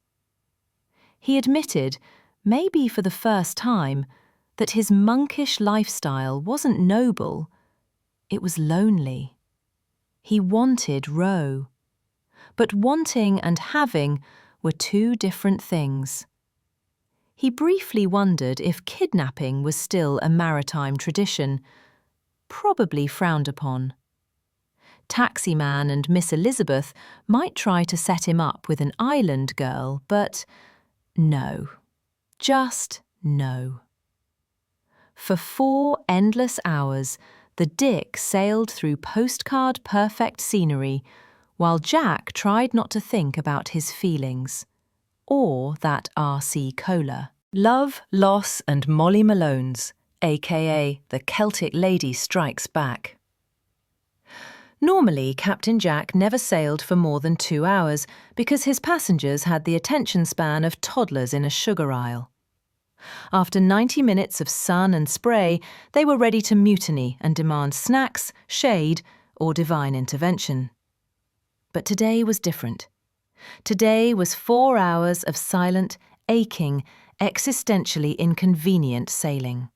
He admitted, maybe for the first time, that his monkish lifestyle wasn't noble, it was lonely. He wanted Ro. But wanting and having were two different things. He briefly wondered if kidnapping was still a maritime tradition, probably frowned upon. Taximan and Miss Elizabeth might try to set him up with an island girl, but no. Just no. For 4 endless hours, the Dick sailed through postcard-perfect scenery, while Jack tried not to think about his feelings, or that RC Cola. Love, Loss and Molly Malone's, aka The Celtic Lady Strikes Back. Normally, Captain Jack never sailed for more than 2 hours because his passengers had the attention span of toddlers in a sugar aisle. After 90 minutes of sun and spray, they were ready to mutiny and demand snacks, shade, or divine intervention. But today was different. Today was 4 hours of silent, aching, existentially inconvenient sailing.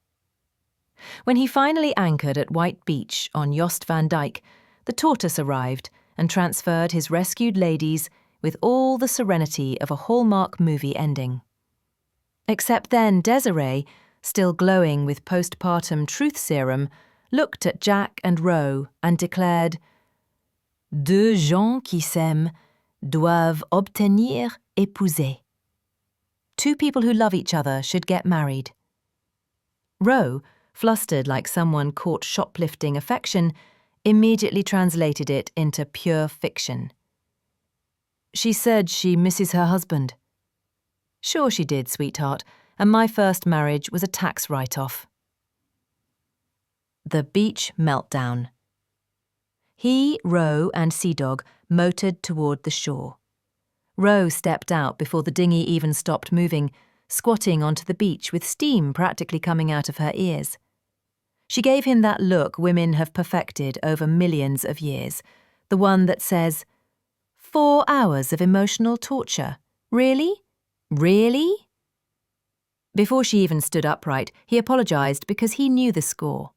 When he finally anchored at White Beach on Jost van Dyke, the tortoise arrived and transferred his rescued ladies with all the serenity of a Hallmark movie ending. Except then Desiree, still glowing with postpartum truth serum, looked at Jack and Ro and declared, "Deux gens qui s'aiment doivent obtenir épouser." 2 people who love each other should get married. Ro, flustered like someone caught shoplifting affection, immediately translated it into pure fiction. "She said she misses her husband." "Sure she did, sweetheart, and my first marriage was a tax write-off." The beach meltdown. He, Ro, and Sea Dog motored toward the shore. Ro stepped out before the dinghy even stopped moving, squatting onto the beach with steam practically coming out of her ears. She gave him that look women have perfected over millions of years, the one that says, 4 hours of emotional torture. Really? Really? Before she even stood upright, he apologized because he knew the score.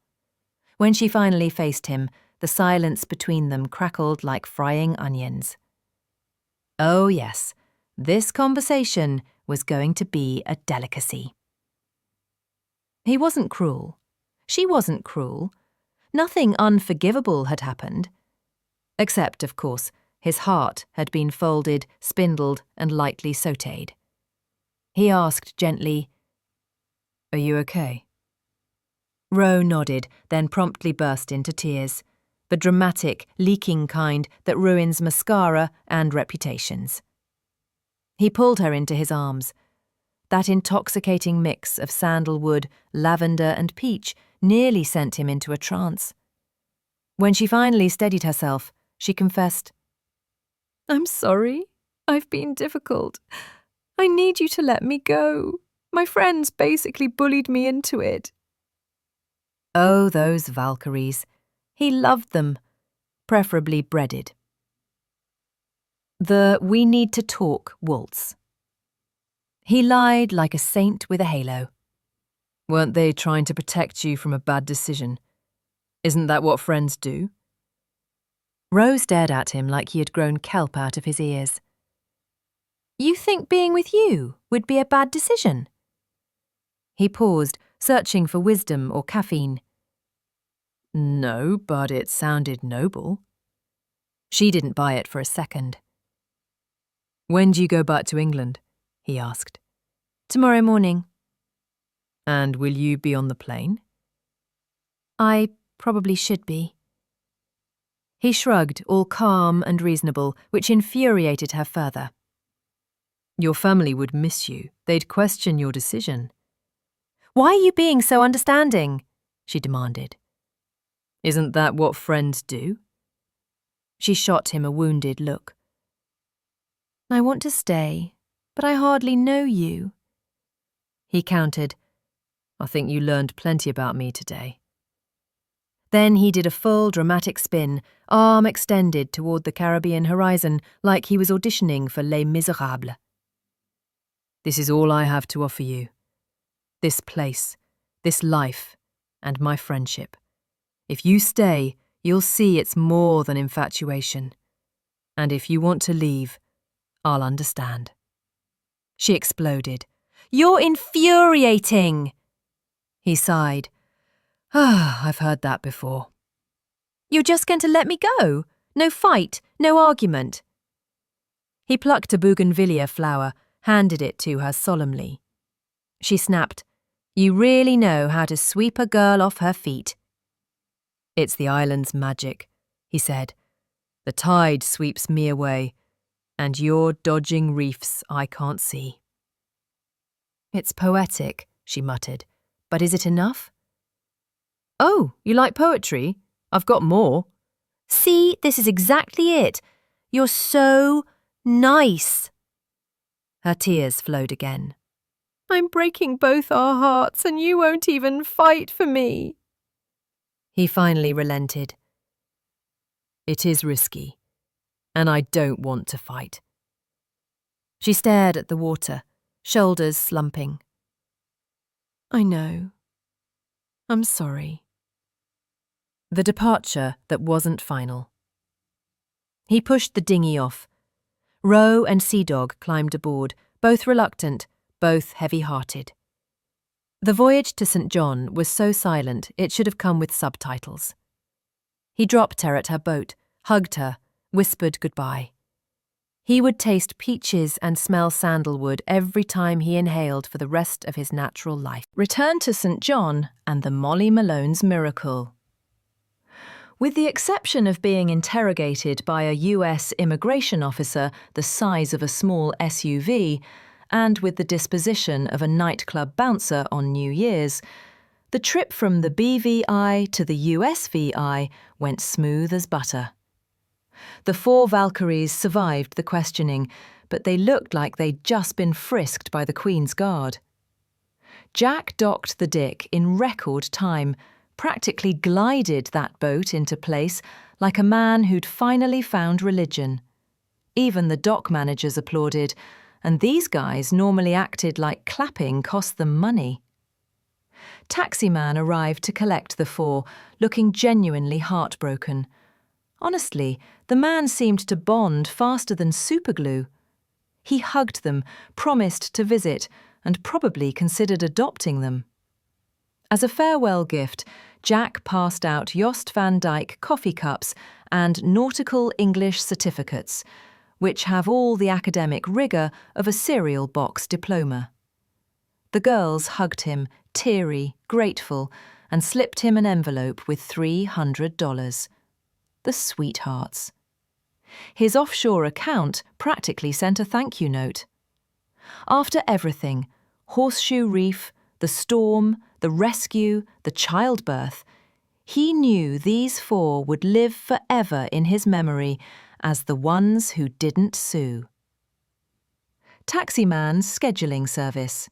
When she finally faced him, the silence between them crackled like frying onions. Oh yes, this conversation was going to be a delicacy. He wasn't cruel. She wasn't cruel. Nothing unforgivable had happened. Except, of course, his heart had been folded, spindled, and lightly sautéed. He asked gently, "Are you okay?" Ro nodded, then promptly burst into tears, the dramatic, leaking kind that ruins mascara and reputations. He pulled her into his arms. That intoxicating mix of sandalwood, lavender, and peach nearly sent him into a trance. When she finally steadied herself, she confessed, "I'm sorry. I've been difficult. I need you to let me go. My friends basically bullied me into it." Oh, those Valkyries. He loved them, preferably breaded. The "we need to talk" waltz. He lied like a saint with a halo. "Weren't they trying to protect you from a bad decision? Isn't that what friends do?" Ro stared at him like he had grown kelp out of his ears. "You think being with you would be a bad decision?" He paused, searching for wisdom or caffeine. No, but it sounded noble. She didn't buy it for a second. When do you go back to England? He asked. Tomorrow morning. And will you be on the plane? I probably should be. He shrugged, all calm and reasonable, which infuriated her further. Your family would miss you. They'd question your decision. Why are you being so understanding? She demanded. Isn't that what friends do? She shot him a wounded look. I want to stay, but I hardly know you. He countered. I think you learned plenty about me today. Then he did a full dramatic spin, arm extended toward the Caribbean horizon like he was auditioning for Les Miserables. This is all I have to offer you. This place, this life, and my friendship. If you stay, you'll see it's more than infatuation. And if you want to leave, I'll understand. She exploded. You're infuriating! He sighed. I've heard that before. You're just going to let me go? No fight, no argument. He plucked a bougainvillea flower, handed it to her solemnly. She snapped, You really know how to sweep a girl off her feet. It's the island's magic, he said. The tide sweeps me away, and you're dodging reefs I can't see. It's poetic, she muttered, but is it enough? Oh, you like poetry? I've got more. See, this is exactly it. You're so nice. Her tears flowed again. I'm breaking both our hearts and you won't even fight for me. He finally relented. It is risky, and I don't want to fight. She stared at the water, shoulders slumping. I know. I'm sorry. The departure that wasn't final. He pushed the dinghy off. Roe and Sea Dog climbed aboard, both reluctant, both heavy-hearted. The voyage to St. John was so silent it should have come with subtitles. He dropped her at her boat, hugged her, whispered goodbye. He would taste peaches and smell sandalwood every time he inhaled for the rest of his natural life. Return to St. John and the Molly Malone's miracle. With the exception of being interrogated by a US immigration officer the size of a small SUV, and with the disposition of a nightclub bouncer on New Year's, the trip from the BVI to the USVI went smooth as butter. The 4 Valkyries survived the questioning, but they looked like they'd just been frisked by the Queen's Guard. Jack docked the Dick in record time, practically glided that boat into place like a man who'd finally found religion. Even the dock managers applauded, and these guys normally acted like clapping cost them money. Taximan arrived to collect the 4, looking genuinely heartbroken. Honestly, the man seemed to bond faster than superglue. He hugged them, promised to visit, and probably considered adopting them. As a farewell gift, Jack passed out Jost van Dyke coffee cups and nautical English certificates, which have all the academic rigour of a cereal box diploma. The girls hugged him, teary, grateful, and slipped him an envelope with $300. The sweethearts. His offshore account practically sent a thank you note. After everything, Horseshoe Reef, the storm, the rescue, the childbirth, he knew these 4 would live forever in his memory as the ones who didn't sue. Taximan's scheduling service.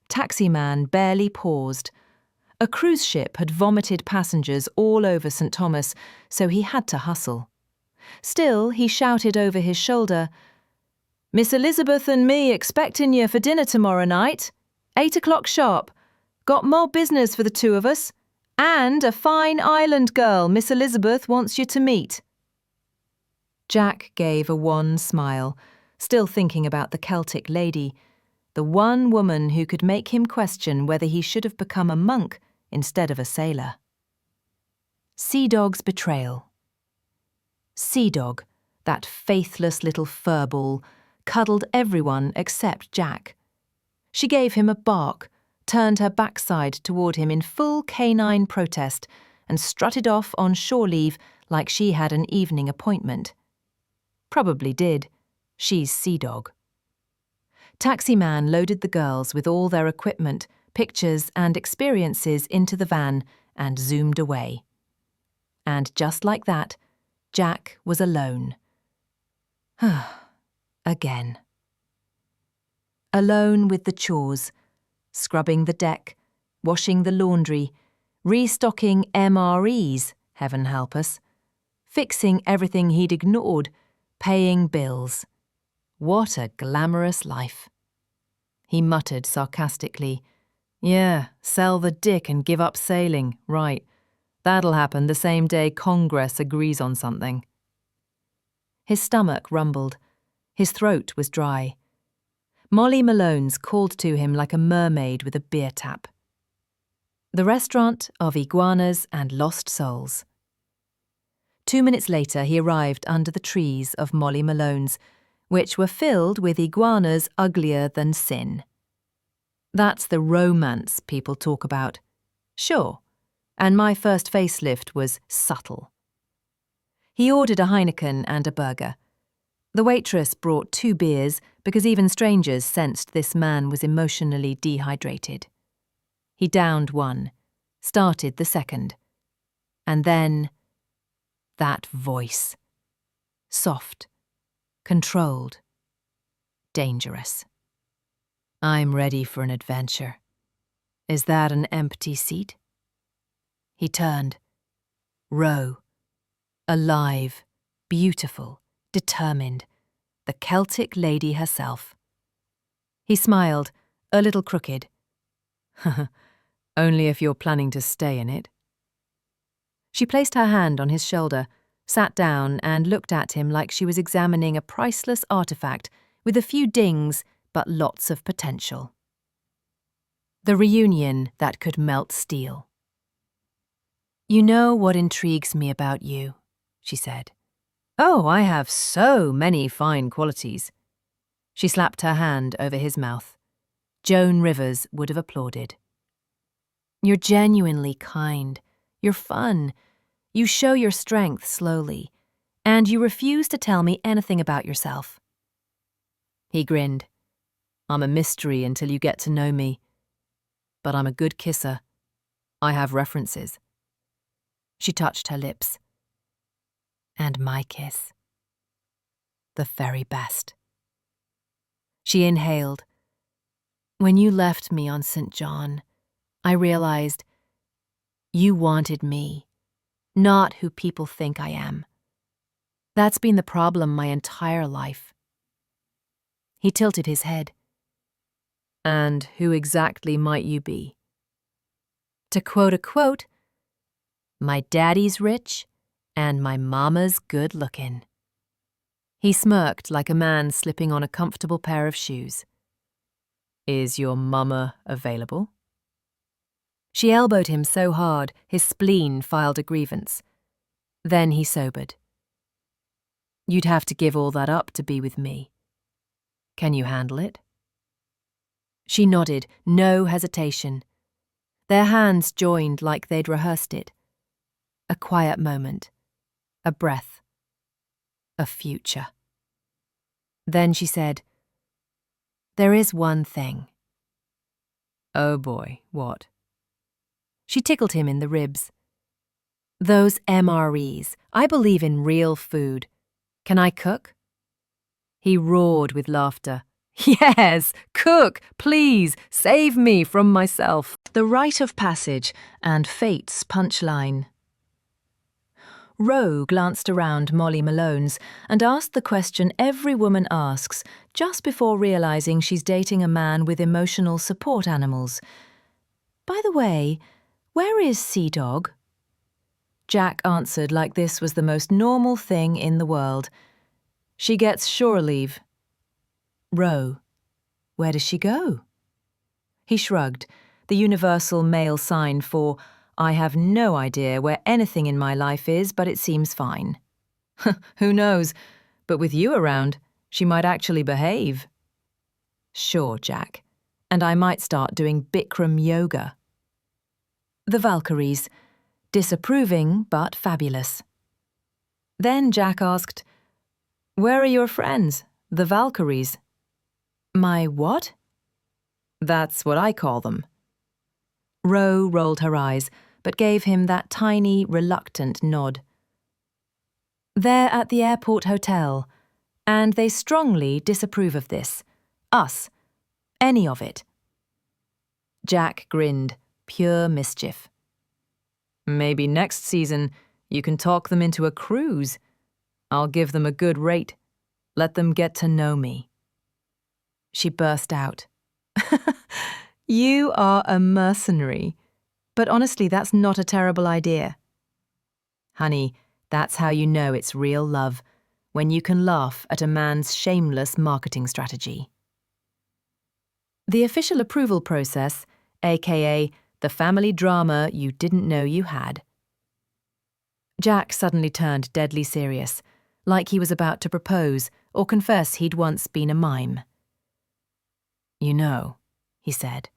Taximan barely paused. A cruise ship had vomited passengers all over St. Thomas, so he had to hustle. Still, he shouted over his shoulder, Miss Elizabeth and me expectin' you for dinner tomorrow night. 8 o'clock sharp. Got more business for the 2 of us. And a fine island girl Miss Elizabeth wants you to meet. Jack gave a wan smile, still thinking about the Celtic lady, the one woman who could make him question whether he should have become a monk instead of a sailor. Sea Dog's betrayal. Sea Dog, that faithless little furball, cuddled everyone except Jack. She gave him a bark, turned her backside toward him in full canine protest, and strutted off on shore leave like she had an evening appointment. Probably did. She's Sea Dog. Taxi Man loaded the girls with all their equipment, pictures and experiences into the van and zoomed away. And just like that, Jack was alone. Again. Alone with the chores, scrubbing the deck, washing the laundry, restocking MREs, heaven help us, fixing everything he'd ignored, paying bills. What a glamorous life. He muttered sarcastically, "Yeah, sell the dick and give up sailing, right. That'll happen the same day Congress agrees on something." His stomach rumbled. His throat was dry. Molly Malone's called to him like a mermaid with a beer tap. The restaurant of iguanas and lost souls. 2 minutes later he arrived under the trees of Molly Malone's, which were filled with iguanas uglier than sin. That's the romance people talk about. Sure, and my first facelift was subtle. He ordered a Heineken and a burger. The waitress brought 2 beers because even strangers sensed this man was emotionally dehydrated. He downed one, started the second, and then that voice. Soft, controlled, dangerous. "I'm ready for an adventure. Is that an empty seat?" He turned. Row. Alive, beautiful, determined, the Celtic lady herself. He smiled, a little crooked. "Only if you're planning to stay in it." She placed her hand on his shoulder, sat down and looked at him like she was examining a priceless artifact with a few dings but lots of potential. The reunion that could melt steel. "You know what intrigues me about you," she said. "Oh, I have so many fine qualities." She slapped her hand over his mouth. Joan Rivers would have applauded. "You're genuinely kind. You're fun. You show your strength slowly. And you refuse to tell me anything about yourself." He grinned. "I'm a mystery until you get to know me. But I'm a good kisser. I have references." She touched her lips. "And my kiss. The very best." She inhaled. "When you left me on St. John, I realized you wanted me, not who people think I am. That's been the problem my entire life." He tilted his head. "And who exactly might you be?" To quote a quote, "My daddy's rich, and my mama's good-looking." He smirked like a man slipping on a comfortable pair of shoes. "Is your mama available?" She elbowed him so hard his spleen filed a grievance. Then he sobered. "You'd have to give all that up to be with me. Can you handle it?" She nodded, no hesitation. Their hands joined like they'd rehearsed it. A quiet moment. A breath. A future. Then she said, "There is one thing." "Oh boy, what?" She tickled him in the ribs. "Those MREs. I believe in real food. Can I cook?" He roared with laughter. "Yes, cook, please, save me from myself." The rite of passage and fate's punchline. Roe glanced around Molly Malone's and asked the question every woman asks just before realizing she's dating a man with emotional support animals. "By the way, where is Sea Dog?" Jack answered like this was the most normal thing in the world. "She gets shore leave." "Roe, where does she go?" He shrugged, the universal male sign for I have no idea where anything in my life is, but it seems fine. Who knows? But with you around, she might actually behave. Sure, Jack. And I might start doing Bikram yoga. The Valkyries. Disapproving, but fabulous. Then Jack asked, "Where are your friends, the Valkyries?" "My what?" "That's what I call them." Ro rolled her eyes, but gave him that tiny, reluctant nod. "They're at the airport hotel, and they strongly disapprove of this. Us. Any of it." Jack grinned, pure mischief. "Maybe next season you can talk them into a cruise. I'll give them a good rate. Let them get to know me." She burst out. "You are a mercenary. But honestly, that's not a terrible idea." "Honey, that's how you know it's real love, when you can laugh at a man's shameless marketing strategy." The official approval process, aka the family drama you didn't know you had. Jack suddenly turned deadly serious, like he was about to propose or confess he'd once been a mime. "You know," he said,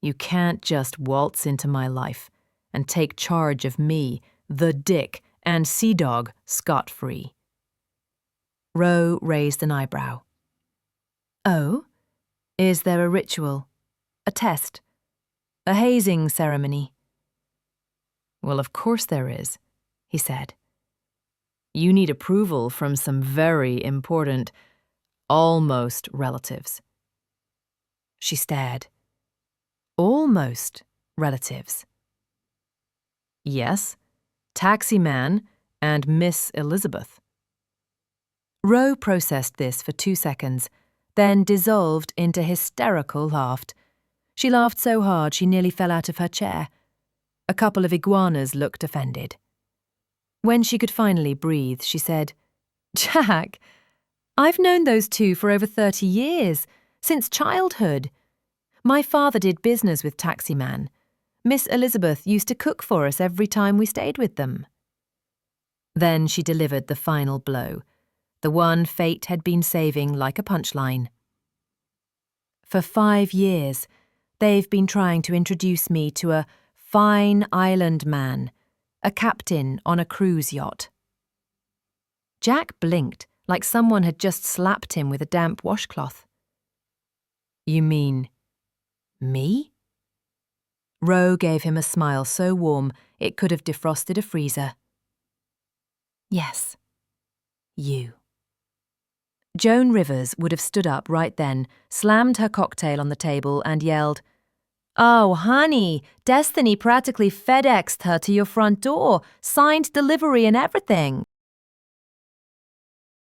"you can't just waltz into my life and take charge of me, the dick, and Sea Dog scot-free." Ro raised an eyebrow. "Oh? Is there a ritual? A test? A hazing ceremony?" "Well, of course there is," he said. "You need approval from some very important, almost relatives." She stared. "Almost relatives?" "Yes, Taxi Man and Miss Elizabeth." Ro processed this for 2 seconds, then dissolved into hysterical laughter. She laughed so hard she nearly fell out of her chair. A couple of iguanas looked offended. When she could finally breathe, she said, "Jack, I've known those two for over 30 years, since childhood. My father did business with Taxi Man. Miss Elizabeth used to cook for us every time we stayed with them." Then she delivered the final blow, the one fate had been saving like a punchline. "For 5 years, they've been trying to introduce me to a fine island man, a captain on a cruise yacht." Jack blinked like someone had just slapped him with a damp washcloth. "You mean me?" Ro gave him a smile so warm it could have defrosted a freezer. "Yes, you." Joan Rivers would have stood up right then, slammed her cocktail on the table and yelled, "Oh, honey, Destiny practically FedExed her to your front door, signed delivery and everything."